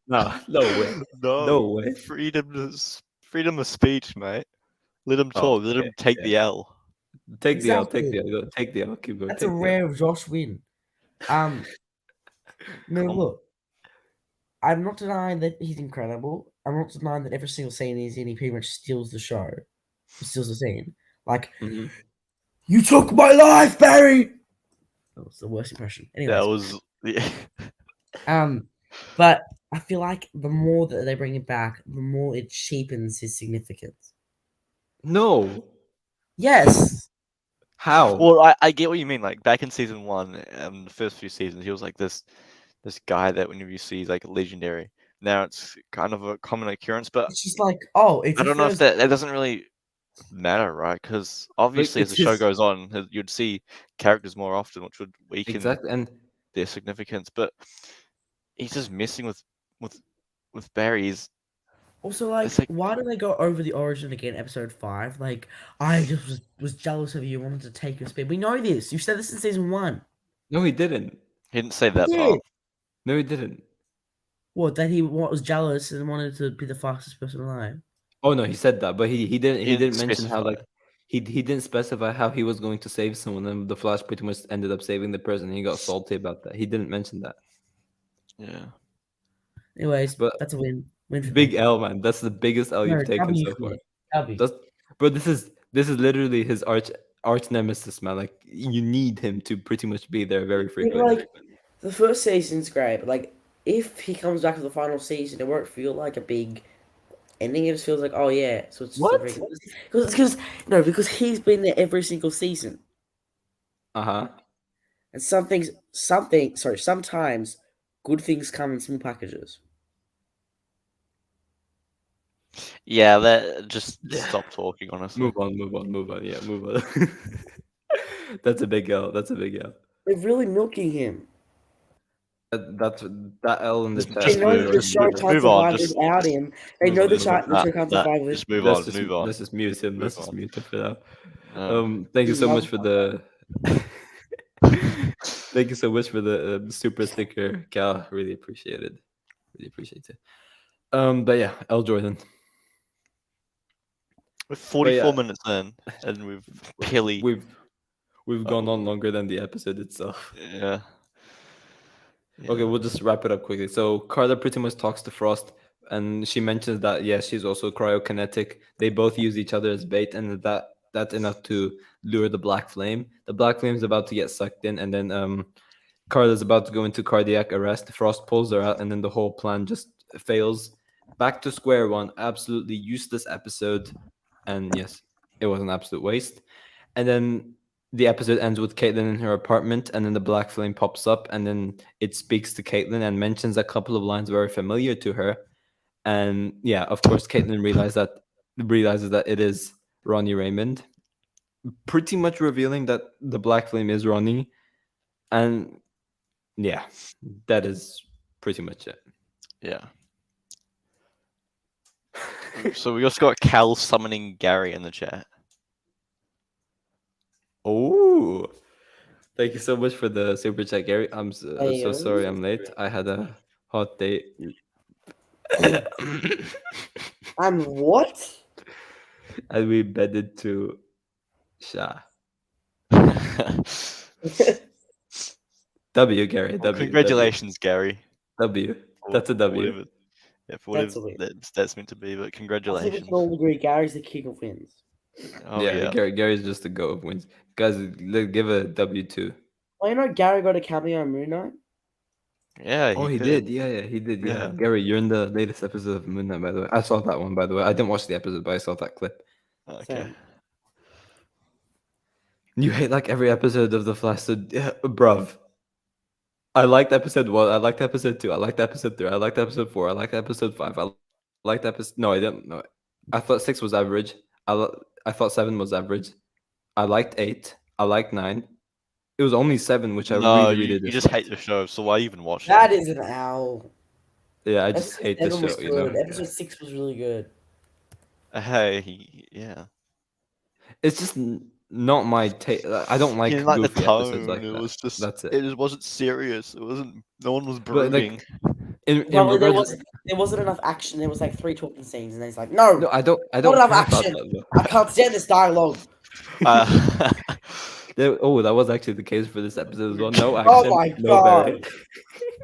No way. No way. Freedom of speech, mate. Let him Oh, talk. Let him take yeah. the L. Take the L. Take Exactly. the L. Go, take the L. Keep going. That's a Take the L. rare Josh win. No, look. I'm not denying that he's incredible. I'm not denying that every single scene he's in, he pretty much steals the show. He steals the scene. Like, Mhm. you took my life, Barry! That was the worst impression. Anyways. That was But I feel like the more that they bring it back, the more it cheapens his significance. No. Yes. How? Well, I get what you mean. Like back in season 1, the first few seasons, he was like this guy that whenever you see is like legendary. Now it's kind of a common occurrence, but It's just like, oh, it's I a don't know if first. that doesn't really matter, right? Because obviously, as it's the show his- goes on, you'd see characters more often, which would weaken Exactly. And their significance. But he's just messing with Barry. He's Also, like, It's like- why do they go over the origin again, episode 5? Like, I just was jealous of you, wanted to take your speed. We know this. You said this in season 1. no, he didn't. he didn't say He that did. part. No, he didn't. What, that he was jealous and wanted to be the fastest person alive? Oh no, he said that, but he didn't. He didn't didn't mention how specify. like he didn't specify how he was going to save someone, and the Flash pretty much ended up saving the person. He got salty about that. He didn't mention that. Yeah. Anyways, But that's a win. Win for Big me. L, man. That's the biggest L No, you've taken W so for far. me. W. That's, bro, this is literally his arch nemesis, man. Like you need him to pretty much be there very frequently. Like, the first season's great, but like, if he comes back to the final season, it won't feel like a big ending. It just feels like, oh yeah, so it's just What? because he's been there every single season, Uh-huh. and sometimes good things come in small packages. Yeah, that just stop talking, honestly. Move on. Yeah, move on. That's a big L. That's a big L. They're really milking him. That L in the Just chat. They know that the just show move can't on, survive just- without him. They move know on, the move on. show can't survive with. Just move Let's on. Let's just mute him. Let's Move just on. mute him for now. No. Thank you so Love much for the. Thank you so much for the super sticker, Cal. Really appreciate it. But yeah, L Jordan. We're 44 yeah. minutes in, and we've barely. We've gone on longer than the episode itself. Yeah. Okay, we'll just wrap it up quickly. So Carla pretty much talks to Frost, and she mentions that she's also cryokinetic. They both use each other as bait, and that's enough to lure the Black Flame. The Black Flame is about to get sucked in, and then Carla's about to go into cardiac arrest. Frost pulls her out, and then the whole plan just fails. Back to square one. Absolutely useless episode, and yes, it was an absolute waste. And then the episode ends with Caitlin in her apartment, and then the Black Flame pops up, and then it speaks to Caitlin and mentions a couple of lines very familiar to her. And yeah, of course, Caitlin realizes that it is Ronnie Raymond, pretty much revealing that the Black Flame is Ronnie. And yeah, that is pretty much it. Yeah. So we also got Cal summoning Gary in the chat. Oh, thank you so much for the super chat, Gary. I'm so sorry I'm late. I had a hot day. I'm what? And we bedded to Sha. W, Gary. Well, W. congratulations, Gary. W. for- That's a for W. whatever- Yeah, for whatever That's a win. that's meant to be, but I think we congratulations. can all agree Gary's the king of wins. Oh yeah, yeah. Gary's just the go of wins. Guys, give a W too. Oh, you know Gary got a cameo on Moon Knight? Yeah, Oh, he did. Yeah, he did. Yeah. Yeah. Gary, you're in the latest episode of Moon Knight, by the way. I saw that one, by the way. I didn't watch the episode, but I saw that clip. Okay. Same. You hate like every episode of The Flash, so bruv. I liked episode 1. I liked episode 2. I liked episode 3. I liked episode 4. I liked episode 5. I liked episode. No, I didn't. No, I thought 6 was average. I thought 7 was average. I liked 8. I liked 9. It was only 7, which I No, really you just hate the show, so why even watch That it? is an owl. Yeah, I just hate the Episode 7 was show. You know, good. Episode 6 was really good. Hey, yeah. it's just not my take. I don't like You didn't like the goofy episodes tone. like It that. was just. That's it. It just wasn't serious. It wasn't. No one was But, like, brooding. In Probably regards, there wasn't enough action. There was like 3 talking scenes, and then he's like, "No, no, I don't not care enough about action. that. Though. I can't stand this dialogue." That was actually the case for this episode as well. No Oh action, my no Barry. God.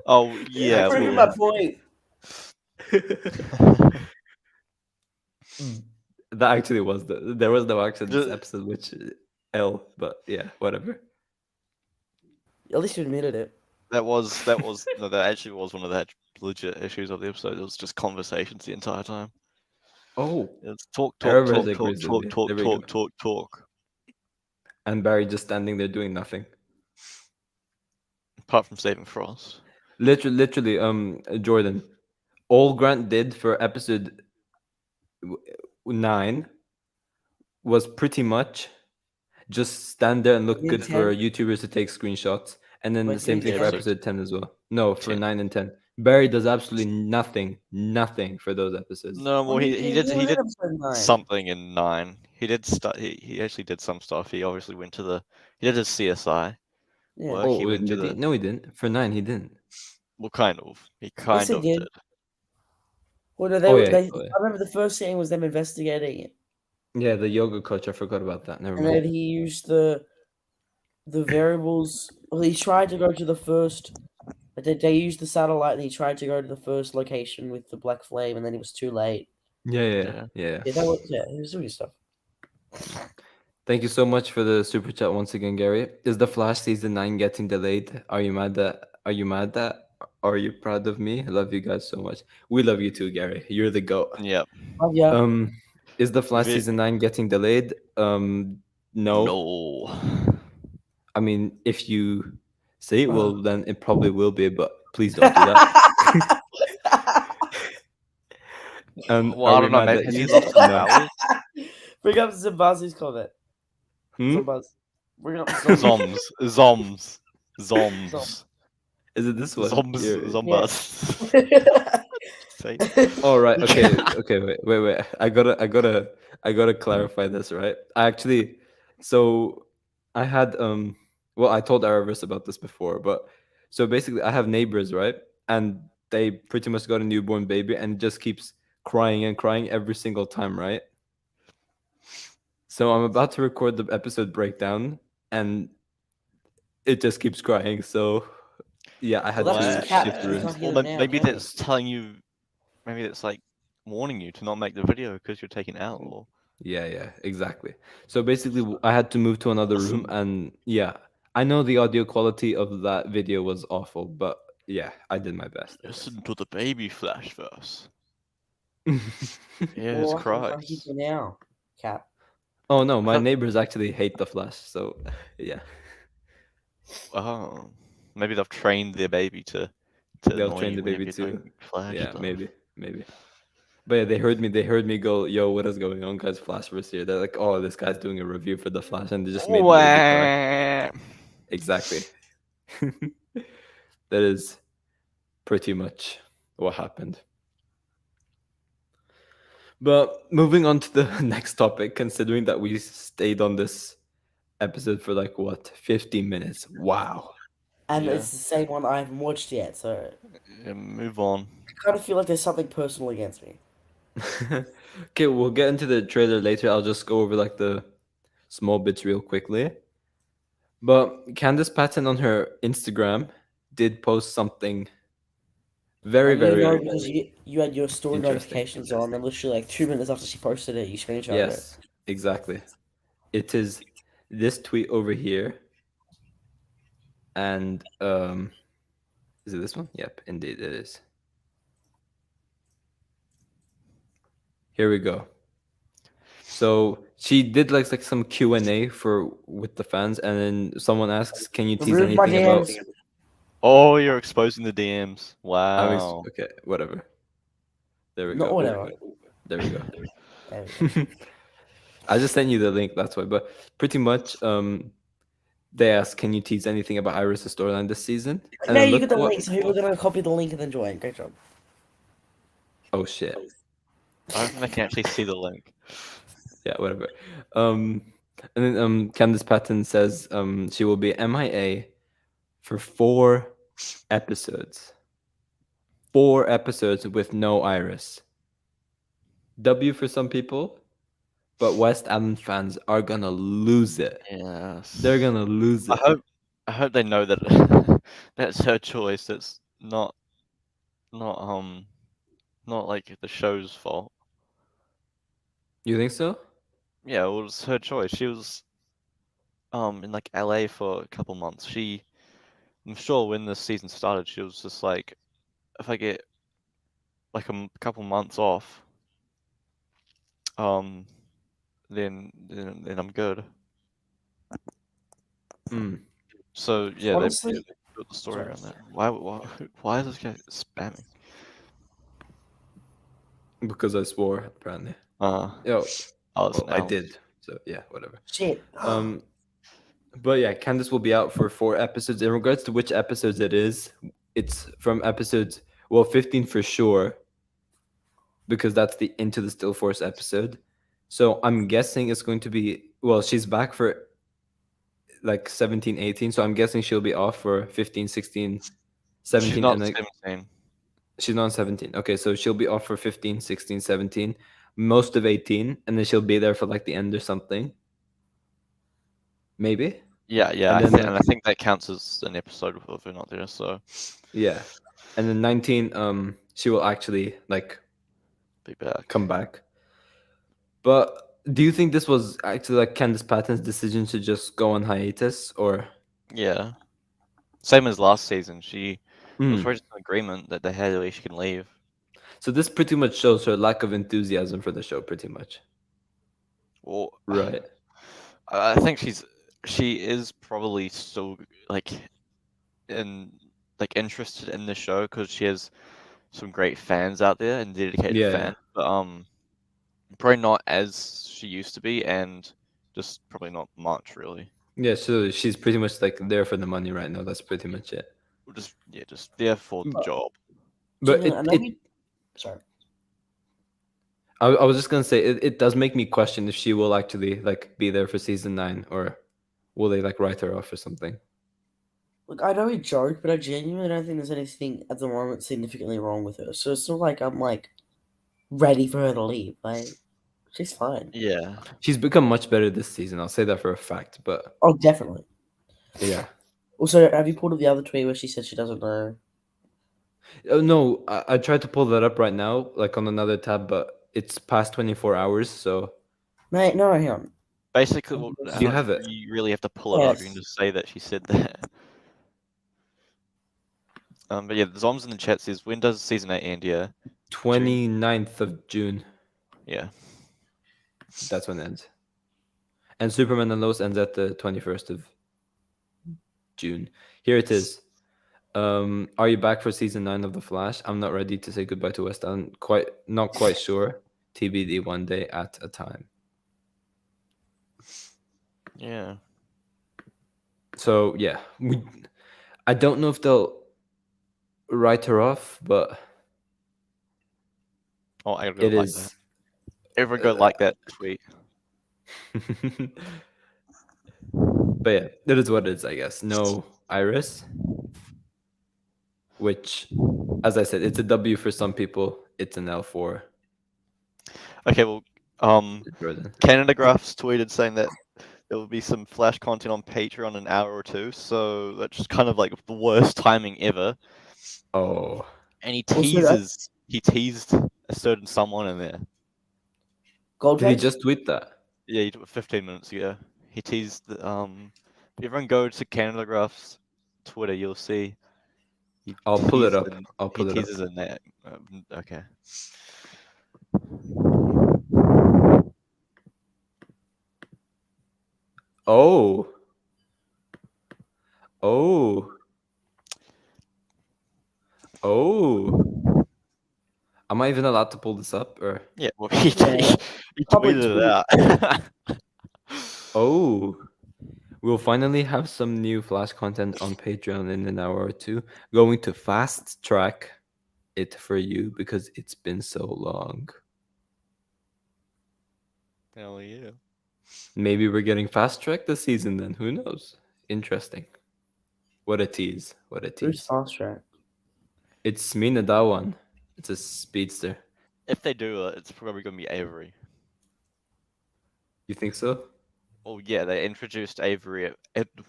Oh yeah. That's proving well, my point. That actually was there was no action in this The- episode, which L, but yeah, whatever. At least you admitted it. that was no, that actually was one of the legit issues of the episode. It was just conversations the entire time. Oh, It's talk, Arrowverse talk, talk, agrees talk, with talk, me. There talk, we talk, go. talk. And Barry just standing there doing nothing. Apart from saving Frost. Literally, Jordan, all Grant did for episode 9 was pretty much just stand there and look In good for 10? YouTubers to take screenshots, and then Wait, the same in thing for 10? episode 10 as well. No, for 10. 9 and 10. Barry does absolutely nothing for those episodes. No, well, he did episode 9. something in 9. He did he actually did some stuff. He obviously went to he did his CSI Yeah. work. Oh, He went to did he? the No, he didn't. For 9, he didn't. well, kind of. He kind he of did. did. Well, no, Oh, yeah. I remember the first scene was them investigating it, Yeah, the yoga coach. I forgot about that. Never and then mind. he used the variables. Well, he tried to go to the first. They used the satellite, and he tried to go to the first location with the black flame, and then it was too late. Yeah. Yeah, he was doing stuff. Thank you so much for the super chat once again, Gary. Is the Flash season 9 getting delayed? Are you mad that? Are you proud of me? I love you guys so much. We love you too, Gary. You're the GOAT. Yep. Oh yeah. Is the Flash Vi- season 9 getting delayed? No. No. I mean, if you say it will, then it probably will be, but please don't do that. Well, are I we don't know. mad Maybe that he's you- lost his powers. Bring up Zambazzi's comment. Hmm? Zambaz. Bring up Zambaz. Zombs. Is it this one? Zombs. You're- Zombas. Say- Oh right, okay, wait. I gotta clarify this, right? So I had well, I told Arrowverse about this before, but so basically I have neighbors, right? And they pretty much got a newborn baby and it just keeps crying and crying every single time, right? So I'm about to record the episode breakdown and it just keeps crying. So yeah, I had Well, to that's What? just cat. shift You rooms. can't hear Well, them now, maybe can you? that's telling you. Maybe it's like warning you to not make the video because you're taking out. Or Yeah, exactly. So basically, I had to move to another room, and yeah, I know the audio quality of that video was awful, but yeah, I did my best. I guess. listen to the baby flashverse. Well, Yes, I can Christ. hear you now, cat. Oh no, my neighbors actually hate the Flash, so yeah, Oh, maybe they've trained their baby to they'll annoy train you the whenever baby you're too. doing Flash Yeah, stuff. maybe. But yeah, they heard me go, yo, what is going on, guys? Flashverse here. They're like, oh, this guy's doing a review for the Flash, and they just made the baby cry. Exactly. That is pretty much what happened. But moving on to the next topic, considering that we stayed on this episode for like what, 15 minutes? Wow. And Yeah. it's the same one I haven't watched yet, so Yeah, move on. I kind of feel like there's something personal against me. Okay, we'll get into the trailer later. I'll just go over like the small bits real quickly. But Candice Patton on her Instagram did post something very, And you know, very because you had your story interesting. notifications on, and literally like 2 minutes after she posted it, you screenshot it. Yes, exactly. It is this tweet over here. And is it this one? Yep, indeed it is. Here we go. So she did like some Q&A with the fans, and then someone asks, "Can you tease Rude my anything about?" DMs. Oh, you're exposing the DMs. Wow. Okay, whatever. There we Not go. whatever. There we go. There we go. I just sent you the link, that's why. But pretty much, they asked, "Can you tease anything about Iris' storyline this season?" And No, then you look got the what. link, so people are gonna copy the link and then join. Great job. Oh shit. I don't think I can actually see the link. Yeah, whatever. And then Candice Patton says she will be MIA for 4 episodes. 4 episodes with no Iris. W for some people, but West-Allen fans are gonna lose it. Yes. They're gonna lose it. I hope they know that that's her choice. It's not like the show's fault. You think so? Yeah, it was her choice. She was in like LA for a couple months. I'm sure when this season started, she was just like, if I get like a couple months off, then I'm good. Hmm. So yeah, Honestly, they built the story around that. Why is this guy spamming? Because I swore, apparently. Yo, Yo, oh, it's well, an I L. did. So yeah, whatever. shit. But yeah, Candice will be out for 4 episodes. In regards to which episodes it is, it's from episodes 15 for sure, because that's the Into the Still Force episode. So I'm guessing it's going to be, she's back for like 17, 18. So I'm guessing she'll be off for 15, 16, 17. She's not and then 17. she's not 17. Okay, so she'll be off for 15, 16, 17, most of 18, and then she'll be there for like the end or something. Maybe. Yeah, And then and I think that counts as an episode if we're not there. So yeah, and then 19, she will actually like be back. come back. But do you think this was actually like Candice Patton's decision to just go on hiatus, or? Yeah, same as last season. It was Hmm. probably just an agreement that they had she can leave. So this pretty much shows her lack of enthusiasm for the show, pretty much. Well, Right. I think she is probably still interested in the show because she has some great fans out there and dedicated Yeah. fans, but probably not as she used to be, and just probably not much really. Yeah, so she's pretty much like there for the money right now. That's pretty much it. Just there for the job. But Sorry. I was just gonna say it does make me question if she will actually like be there for season 9, or will they like write her off or something? Look, I know we joke, but I genuinely don't think there's anything at the moment significantly wrong with her. So it's not like I'm like ready for her to leave. Like, she's fine. Yeah. She's become much better this season. I'll say that for a fact. But Oh, definitely. yeah. Also, have you pulled up the other tweet where she said she doesn't know? Oh no, I tried to pull that up right now, like on another tab, but it's past 24 hours. So Mate, no, hang on. Basically, you have it. You really have to pull it up. You can Yes. just say that she said that. But yeah, the Zoms in the chat says, when does season 8 end? Yeah. 29th of June. Yeah. That's when it ends. And Superman and Lois ends at the 21st of June. Here it is. Are you back for season 9 of The Flash? I'm not ready to say goodbye to West-Allen. Not quite sure. TBD, one day at a time. Yeah. So yeah, I don't know if they'll write her off, but Oh, I gotta go it like is. that. Everyone go like that tweet. But yeah, that is what it is, I guess. No Iris, which, as I said, it's a W for some people. It's an L for Okay, well, Jordan. Canada Graphs tweeted saying that there will be some Flash content on Patreon in an hour or two, so that's kind of like the worst timing ever. Oh, And he Also, that- teased a certain someone in there. did he Goldface? just tweet that? Yeah, he did it 15 minutes ago. He teased if everyone go to Canada Graphs Twitter, you'll see. I'll pull it up. I'll He pull it up. teases in there. Okay. Oh. Oh. Oh. Am I even allowed to pull this up or? Yeah, well, Yeah. he Public tweeted tweet. it out. Oh. We'll finally have some new Flash content on Patreon in an hour or two. Going to fast track it for you because it's been so long. Hell yeah. Maybe we're getting fast track this season then. Who knows? Interesting. What a tease. What a Who's tease. fast track? It's Mina Dawan. It's a speedster. If they do it, it's probably going to be Avery. You think so? Oh yeah, they introduced Avery,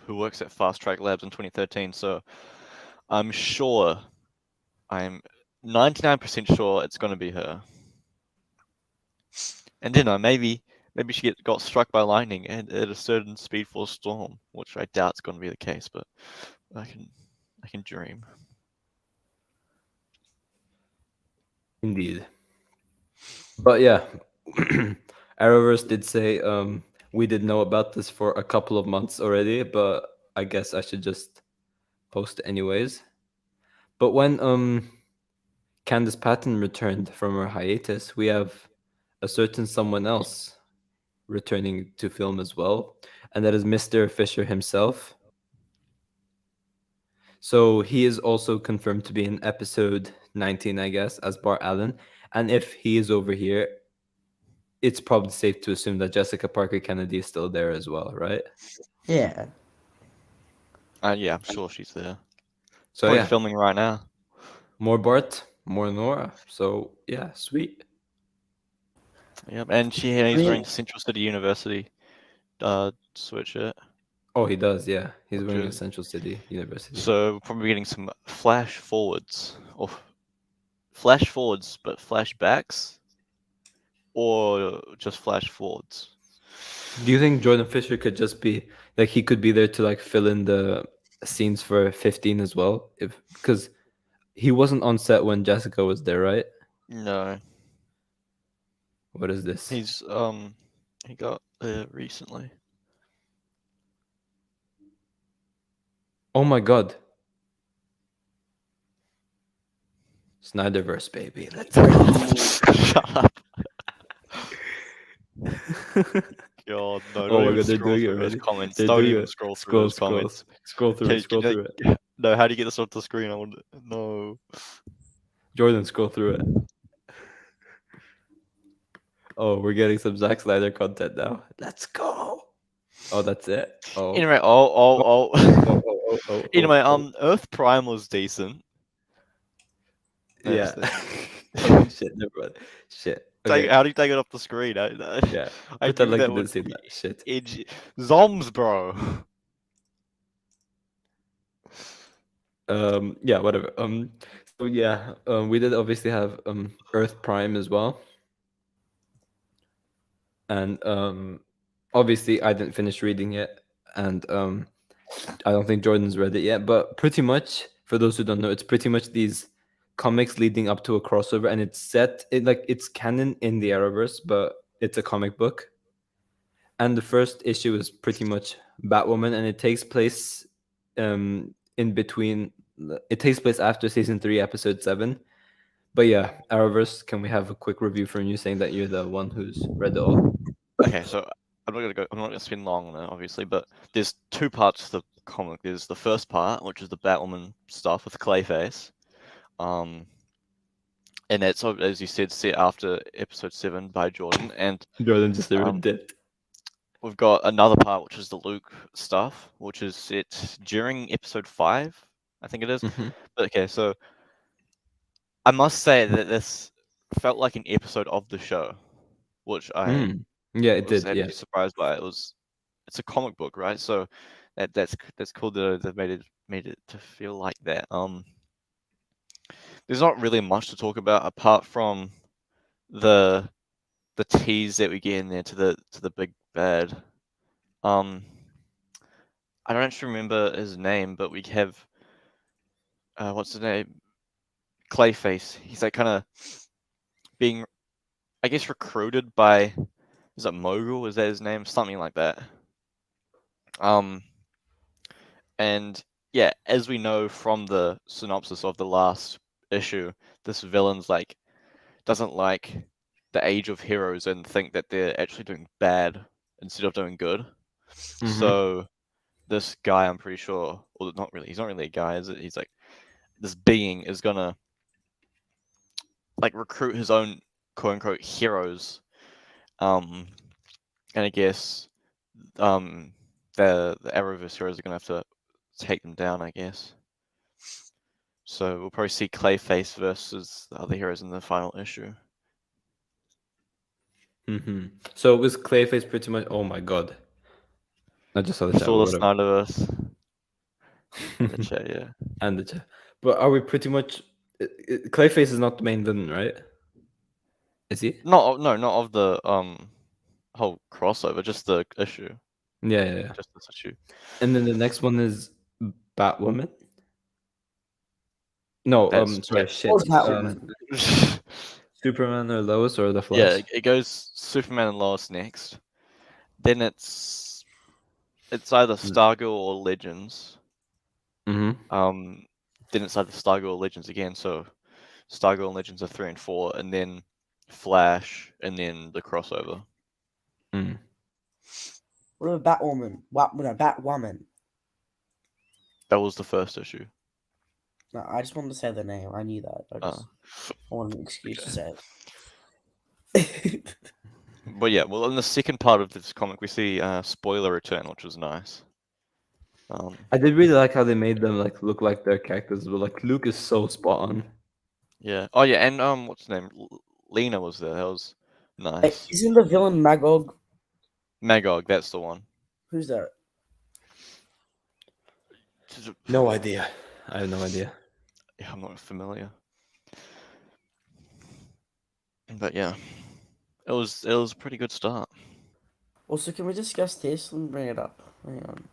who works at Fast Track Labs in 2013. So I'm 99% sure it's going to be her. And then maybe she got struck by lightning at a certain Speed Force storm, which I doubt is going to be the case, but I can dream. Indeed. But yeah, Arrowverse did say we did know about this for a couple of months already, but I guess I should just post it anyways. But when Candice Patton returned from her hiatus, we have a certain someone else returning to film as well, and that is Mr. Fisher himself. So he is also confirmed to be in episode 19, I guess, as Bart Allen. And if he is over here, it's probably safe to assume that Jessica Parker Kennedy is still there as well, right? Yeah. Yeah, I'm sure she's there. So Probably yeah, filming right now. more Bart, more Nora. So yeah, sweet. Yep, and he's wearing Central City University sweatshirt. Oh, he does, yeah. He's Which wearing a is- Central City University. So we're probably getting some flash forwards, or flash forwards, but flashbacks, or just flash forwards. Do you think Jordan Fisher could just be like he could be there to like fill in the scenes for 15 as well? Because he wasn't on set when Jessica was there, right? No, What is this? he's he got there recently. Oh my god. Snyderverse, baby. Let's go. Shut up. God, no, Oh my don't even god, they're scroll doing it through those already. comments. They're Don't doing even it. scroll through those comments. Scroll through Can- it. Scroll can through I- it. No, how do you get this off the screen? I want no. Jordan, scroll through it. Oh, we're getting some Zack Snyder content now. Let's go. Oh, that's it. Oh. Anyway, Anyway, Earth Prime was decent. Yeah. That's Oh, shit, never mind. Shit. Okay. How do you take it off the screen? Yeah. I Pretend think like that you would didn't see be that. Shit. edgy. Zombs, bro. Yeah, whatever. So yeah, we did obviously have Earth Prime as well. And obviously I didn't finish reading it, and I don't think Jordan's read it yet, but pretty much for those who don't know, it's pretty much these comics leading up to a crossover, and it's canon in the Arrowverse, but it's a comic book. And the first issue is pretty much Batwoman, and it takes place in between. It takes place after season 3, episode 7. But yeah, Arrowverse, can we have a quick review from you, saying that you're the one who's read it all? Okay, so I'm not gonna spend long on it, obviously, but there's two parts to the comic. There's the first part, which is the Batwoman stuff with Clayface, and that's, as you said, set after episode 7 by Jordan, and Jordan just ripped it. we've got another part, which is the Luke stuff, which is set during episode 5, I think it is. Mm-hmm. But okay, so I must say that this felt like an episode of the show, which I Yeah, it was did. Yeah. actually surprised by. It's a comic book, right? So that's cool that they've made it to feel like that. There's not really much to talk about apart from the tease that we get in there to the big bad. I don't actually remember his name, but we have what's his name? Clayface. He's like kind of being, I guess, recruited by, is it Mogul? Is that his name? Something like that. And yeah, as we know from the synopsis of the last issue, this villain's like doesn't like the age of heroes and think that they're actually doing bad instead of doing good. So this guy, I'm pretty sure, or not really, he's not really a guy, is it? He's like, this being is gonna like recruit his own quote unquote heroes. And I guess the Arrowverse heroes are gonna have to take them down, I guess. So we'll probably see Clayface versus the other heroes in the final issue. So was Clayface pretty much? Oh my god! I just saw the chat. Saw but the whatever. Snyderverse in the chat, yeah. And the chat. But are we pretty much? Clayface is not the main villain, right? Is he? Not of the whole crossover, just the issue. Yeah. Just this issue. And then the next one is Batwoman. No, That's- sorry, yeah. shit. What's Batwoman? Superman or Lois or the Flash? Yeah, it goes Superman and Lois next. Then it's either Stargirl or Legends. Then it's either Stargirl or Legends again. So Stargirl and Legends are 3 and 4, and then Flash, and then the crossover. What about Batwoman? Batwoman. That was the first issue. No, I just wanted to say the name. I knew that. I wanted an excuse to say it. But yeah, well, in the second part of this comic, we see Spoiler return, which was nice. I did really like how they made them like look like their characters, but like Luke is so spot on. Yeah. Oh yeah, and what's his name? Lena was there. That was nice. Isn't the villain Magog? Magog, that's the one. Who's that? No idea. I have no idea. Yeah, I'm not familiar. But yeah, it was a pretty good start. Also, can we discuss this? Let me bring it up. Hang on.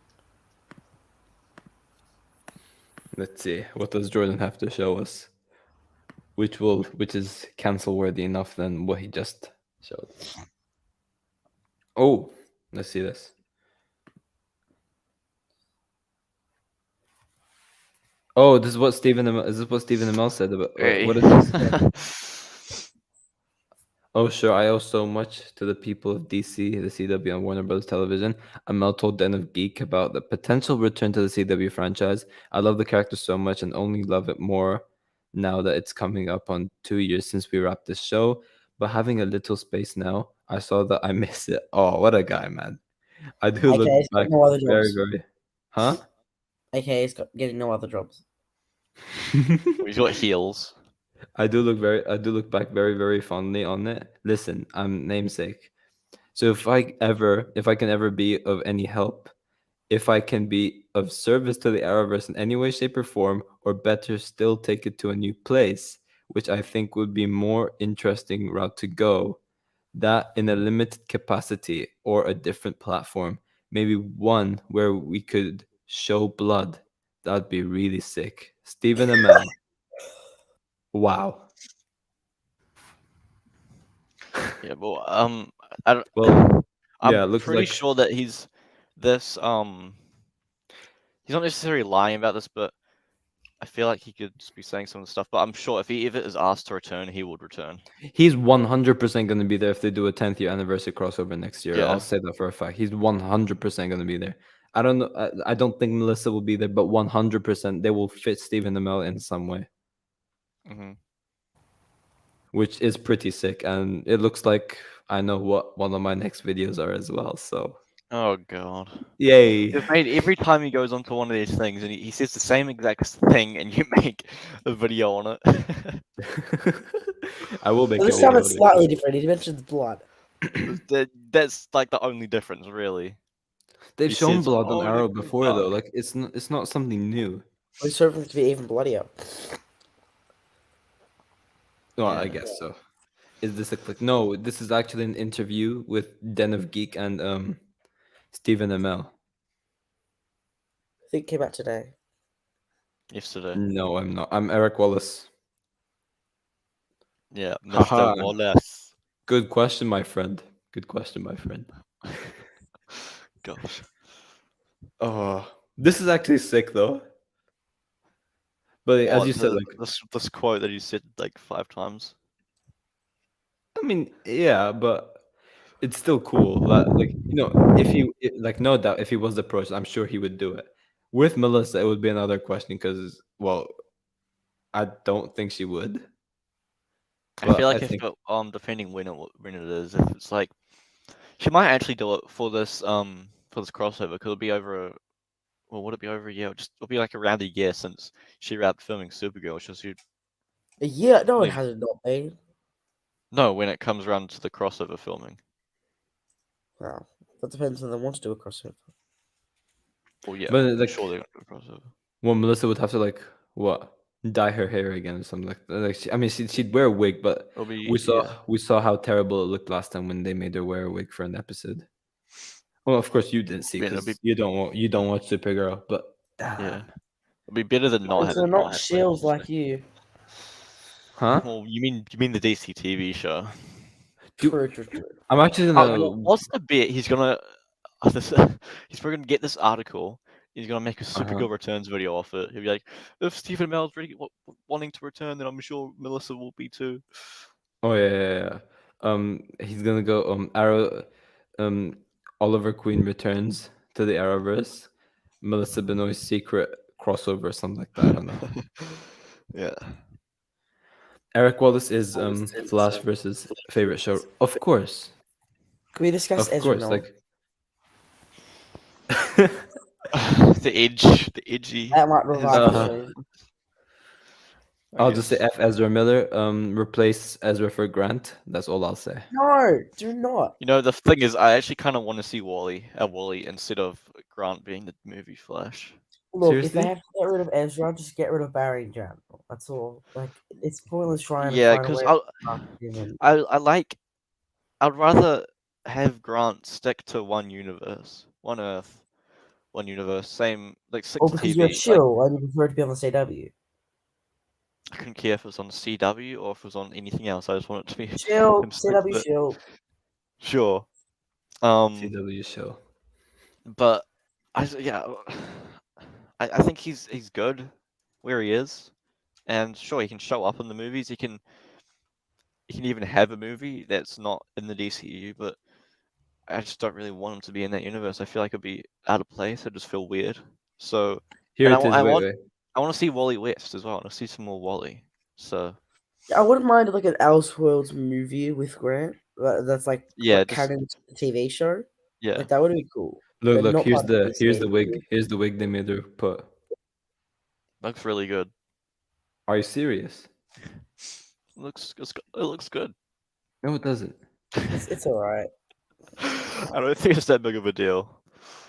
Let's see. What does Jordan have to show us? Which is cancel worthy enough than what he just showed. Oh, let's see this. Oh, this is what Stephen Amell said about what is this? Oh, sure. I owe so much to the people of DC, the CW, and Warner Bros. Television. Amell told Den of Geek about the potential return to the CW franchise. I love the character so much and only love it more now that it's coming up on 2 years since we wrapped this show. But having a little space now, I saw that I miss it. Oh, what a guy, man. I do look back no other very, jobs. very... Huh? AKA it's getting no other jobs. He's got heels. I do look back very, very fondly on it. Listen, I'm namesake. So if I can ever be of any help, if I can be of service to the Arrowverse in any way, shape, or form, or better still, take it to a new place, which I think would be more interesting route to go, that in a limited capacity or a different platform, maybe one where we could show blood, that'd be really sick. Stephen Amell. Wow. Yeah, well, I don't. Well, I'm yeah, looks pretty like sure that he's this. He's not necessarily lying about this, but I feel like he could just be saying some of the stuff. But I'm sure if he ever is asked to return, he would return. he's 100% going to be there if they do a 10th year anniversary crossover next year. Yeah. I'll say that for a fact. He's 100% going to be there. I don't know. I don't think Melissa will be there, but 100% they will fit Stephen Amell in some way, which is pretty sick. And it looks like I know what one of my next videos are as well. So Oh god. Yay! You've made every time he goes onto one of these things and he says the same exact thing and you make a video on it. I will make But a this time video. it's slightly different. He mentions blood. That's like the only difference, really. They've He shown says, blood on "Oh, Arrow they're gonna before though. die." Like it's not something new. He's hoping to be even bloodier. Well, Yeah. I guess so. Is this a click? No, this is actually an interview with Den of Geek and Stephen Amell. I think it came out today. Yesterday. No, I'm not. I'm Eric Wallace. Yeah, Haha. Mr. Wallace. Good question, my friend. Good question, my friend. Gosh. Oh, this is actually sick though. But as What, you said, like, this quote that you said like 5 times. I mean, yeah, but it's still cool. Like, if like, no doubt, if he was approached, I'm sure he would do it. With Melissa, it would be another question because, well, I don't think she would. I But feel like I if think, it, depending when it is, if it's like she might actually do it for this crossover because it'll be over would it be over a year? It'll be like around a year since she wrapped filming Supergirl. A year? No, it Like- hasn't not been. No, when it comes around to the crossover filming. Wow. That depends on they want to do a crossover. Well, yeah, But, I'm like- sure they're gonna do a crossover. well, Melissa would have to like what dye her hair again or something like that. Like, I mean, she'd wear a wig, but It'll be we saw how terrible it looked last time when they made her wear a wig for an episode. Well, of course you didn't see Yeah, it'll because be- you don't watch Supergirl, but yeah. It'll be better than not So having. not shields like you. huh? Well, you mean the DCTV show? True. I'm actually Oh, gonna. what's the bet? He's gonna. He's probably gonna get this article. He's gonna make a Supergirl returns video off it. He'll be like, "If Stephen Amell's really wanting to return, then I'm sure Melissa will be too." Oh yeah. He's gonna go. Arrow. Oliver Queen returns to the Arrowverse. Melissa Benoist's secret crossover or something like that. I don't know. Yeah. Eric Wallace is Flash versus favorite show. Of course. Can we discuss Of Ezra course. now? Like. The edgy. That might revive Uh-huh. the show. I I'll just say guess. F. Ezra Miller. Replace Ezra for Grant. That's all I'll say. No, do not. You know, the thing is, I actually kind of want to see Wally instead of Grant being the movie Flash. Look, if Seriously? they have to get rid of Ezra, just get rid of Barry in general. That's all. Like, it's pointless trying Yeah, to find a because way to even. I'd rather have Grant stick to one universe, one Earth, one universe, same like stick Or to because TV. you're Like, chill and you prefer to be on the CW. I couldn't care if it was on CW or if it was on anything else. I just want it to be Chill, him stick to CW it. chill. Sure. CW show. But I think he's good where he is, and sure he can show up in the movies. He can even have a movie that's not in the DCU, but I just don't really want him to be in that universe. I feel like it'd be out of place. It'd just feel weird. So Here And it is. I Wait, want- wait. I want to see Wally West as well. I want to see some more Wally. So I wouldn't mind like an Elseworlds movie with Grant. That's like Yeah, just- canon to the TV show. yeah, Like that would be cool. Look, But not here's part of the DC. wig. Here's the wig they made her put. looks really good. Are you serious? It looks good. No, it doesn't. It's alright. I don't think it's that big of a deal.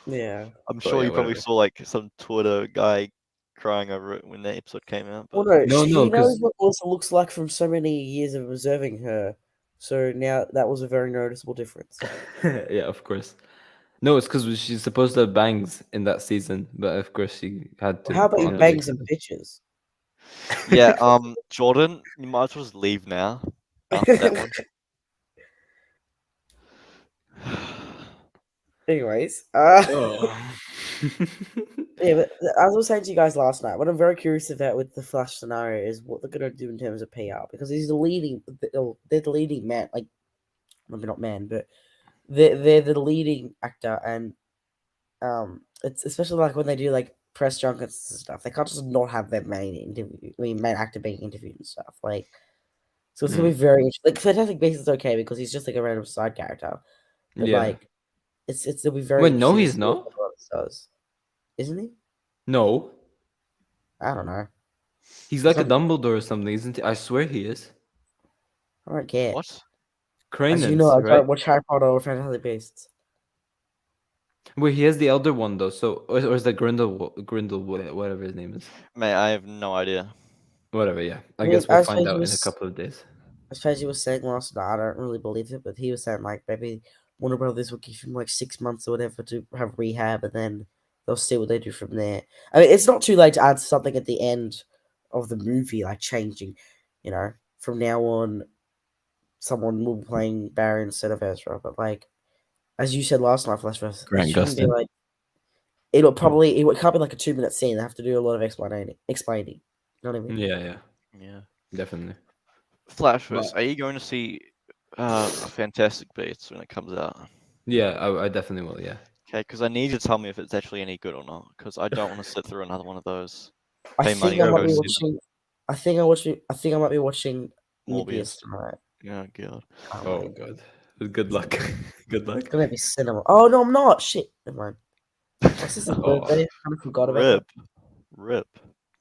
Yeah. I'm But sure yeah, you probably whatever. saw like some Twitter guy crying over it when the episode came out. Well, But no, No, she no, knows 'cause- what Melissa looks like from so many years of observing her. So now that was a very noticeable difference. Yeah, of course. No, it's because she's supposed to have bangs in that season, but of course she had to. How about put you on the bang wig. some bitches? yeah, Jordan, you might as well just leave now after that one. Anyways, Oh. yeah, but as I was saying to you guys last night, what I'm very curious about with the Flash scenario is what they're gonna do in terms of PR because he's the leading, they're the leading man, like maybe not man, but they're the leading actor, and it's especially like when they do like press junkets and stuff, they can't just not have their main actor being interviewed and stuff. Like, so it's gonna be very interesting. Like Fantastic Beasts is okay because he's just like a random side character, but Yeah. like It'll be very Wait, no, interesting to he's see what not. Candice does. Isn't he? No, I don't know. he's like a Some- Dumbledore or something, isn't he? I swear he is. I don't care. What? As you know, Cranence, I right? don't watch Harry Potter or Fantastic Beasts. Wait, he has the elder one though. So, or is that Grindel, whatever his name is? Mate, I have no idea. Whatever. Yeah, I I mean, guess we'll as find Paige out in a was couple of days. as Paige was saying last night, I don't really believe it, but he was saying like maybe Warner Brothers will give him like 6 months or whatever to have rehab, and then they'll see what they do from there. I mean, it's not too late to add something at the end of the movie, like changing, from now on, someone will be playing Barry instead of Ezra. But like, as you said last night, flashverse, it Grant shouldn't be Gustin. like. It can't be like a 2 minute scene. They have to do a lot of explaining. You know what I mean? Yeah, Yeah. definitely. Flashverse, are you going to see Fantastic Beasts when it comes out? Yeah, I definitely will. Yeah. Okay, because I need you to tell me if it's actually any good or not, because I don't want to sit through another one of those. I Pay think money I to might go be see them. watching. I think I might be watching Morbius Morbius. tonight. Oh god. Can't Oh wait. god. Good luck. Good luck. It's gonna be cinema. Oh no, I'm not. Shit. Never mind. My sister's Oh. birthday. I kind of forgot about that. Rip.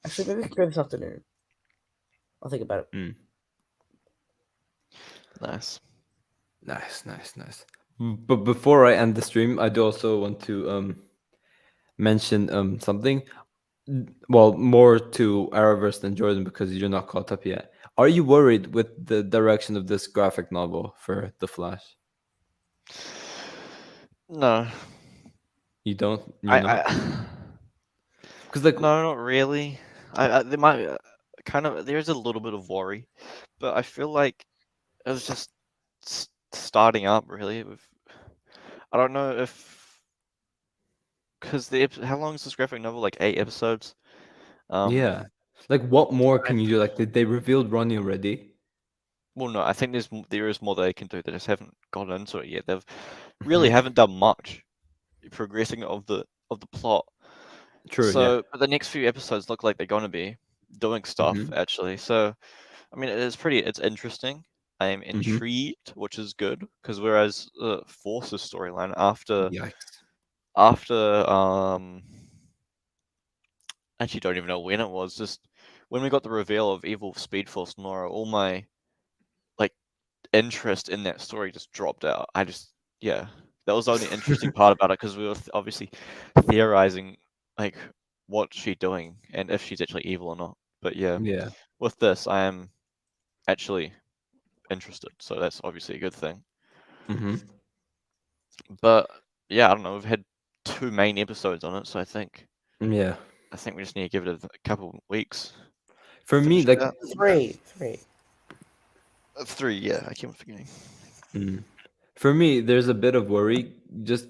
Actually, maybe we can go this afternoon. I'll think about it. Nice. Nice. But before I end the stream, I do also want to mention something. Well, more to Arrowverse than Jordan because you're not caught up yet. Are you worried with the direction of this graphic novel for The Flash? No. You don't? You're not? Because like No, not really. There might there's a little bit of worry, but I feel like it was just starting up really. I don't know if because how long is this graphic novel? Like 8 episodes. yeah, like what more can you do? Like did they revealed Ronnie already? Well, no, I think there is more they can do. They just haven't got into it yet. They've really haven't done much progressing of the plot. True. So, but the next few episodes look like they're going to be doing stuff actually. So, I mean, it's interesting. I am intrigued, which is good because whereas Force's storyline Yikes. after actually don't even know when it was. Just when we got the reveal of Evil Speed Force Nora, all my like interest in that story just dropped out. That was the only interesting part about it because we were obviously theorizing like what's she doing and if she's actually evil or not. But yeah, with this, I am actually interested, so that's obviously a good thing. But yeah, I don't know. We've had 2 main episodes on it, so I think we just need to give it a couple weeks. For me, like Three. 3, yeah, I keep forgetting. For me, there's a bit of worry. Just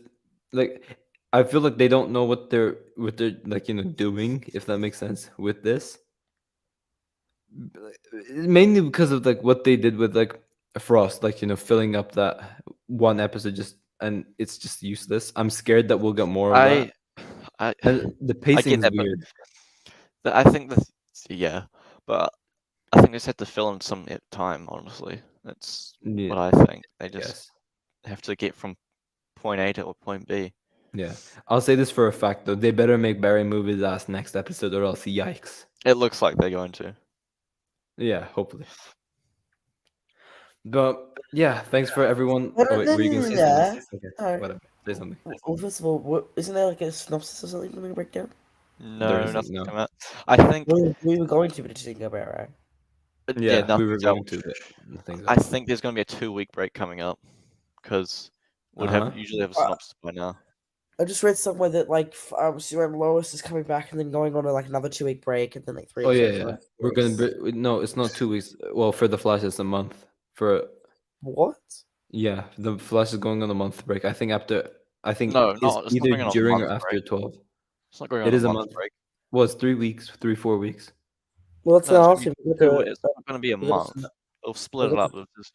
like I feel like they don't know what they're like doing, if that makes sense with this. Mainly because of like what they did with like Frost, like filling up that one episode and it's just useless. I'm scared that we'll get more of that. And the pacing is weird. But I think but I think they just had to fill in some time. Honestly, that's what I think. They just have to get from point A to point B. Yeah, I'll say this for a fact though. They better make Barry move his ass next episode, or else yikes. It looks like they're going to. Yeah, hopefully. But yeah, thanks for everyone. Oh wait, were you gonna say something? Okay, whatever. Say something. Well, first of all, isn't there like a synopsis or something we're gonna break down? No, nothing no. come out. I think we were going to, but it didn't go about right. Yeah, we were going to, but nothing's I think there's going to be a 2-week break coming up because we'd usually have a synopsis by now. I just read somewhere that like when Lois is coming back and then going on like another 2-week break and then like 3. Oh yeah. We're gonna no, it's not 2 weeks. Well, for the Flash, it's a month. For what? Yeah, the Flash is going on a month break. I think no, it's either not during or after 12. It's not going on a month break. Well, it's 3 weeks, 4 weeks. Well, it's not it's not going to be a month. They'll split it up. They've just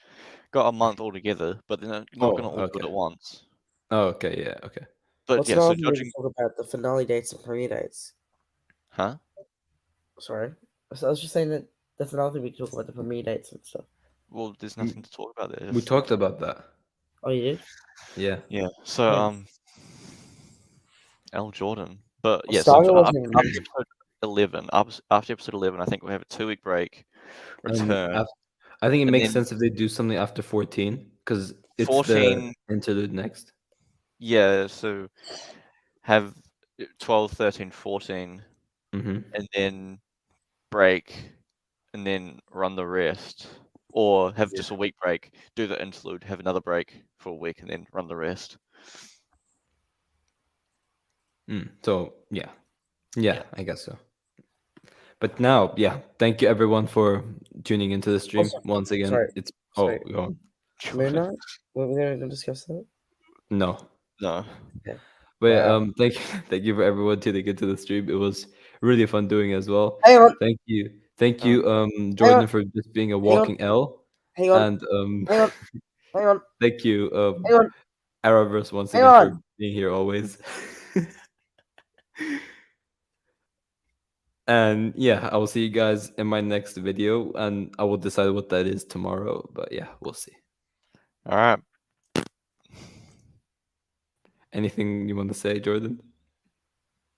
got a month altogether, but they're not going to all do it at once. Oh, okay, yeah, okay. But what's so judging talk about the finale dates and premiere dates. Huh? Sorry, I was just saying that that's another thing we can talk about the premiere dates and stuff. Well, there's nothing to talk about there. We talked about that. Oh, you did? Yeah. Yeah. So Yeah. L Jordan. But Well, yeah, so Stargirl after, wasn't. after episode 11, after episode 11, I think we have a 2-week break, return, I think it and makes then sense if they do something after 14 because it's the 14. interlude next. Yeah, so have 12, 13, 14, Mm-hmm. and then break, and then run the rest, or have just a week break, do the interlude, have another break for a week, and then run the rest. So yeah, I guess so. But now, yeah, thank you everyone for tuning into the stream Also, once again. sorry, It's sorry. go on. Moon Knight? We're going to discuss that? No. No. Okay. But Wow. thank you for everyone tuning into the stream. It was really fun doing as well. Hang on. Thank you, Hang Jordan, on. for just being a Hang on. walking L, Hang on. and Hang on. Hang on. thank you, Hang on. Arrowverse, once Hang again for on. being here always. And yeah, I will see you guys in my next video, and I will decide what that is tomorrow. But yeah, we'll see. All right. Anything you want to say, Jordan?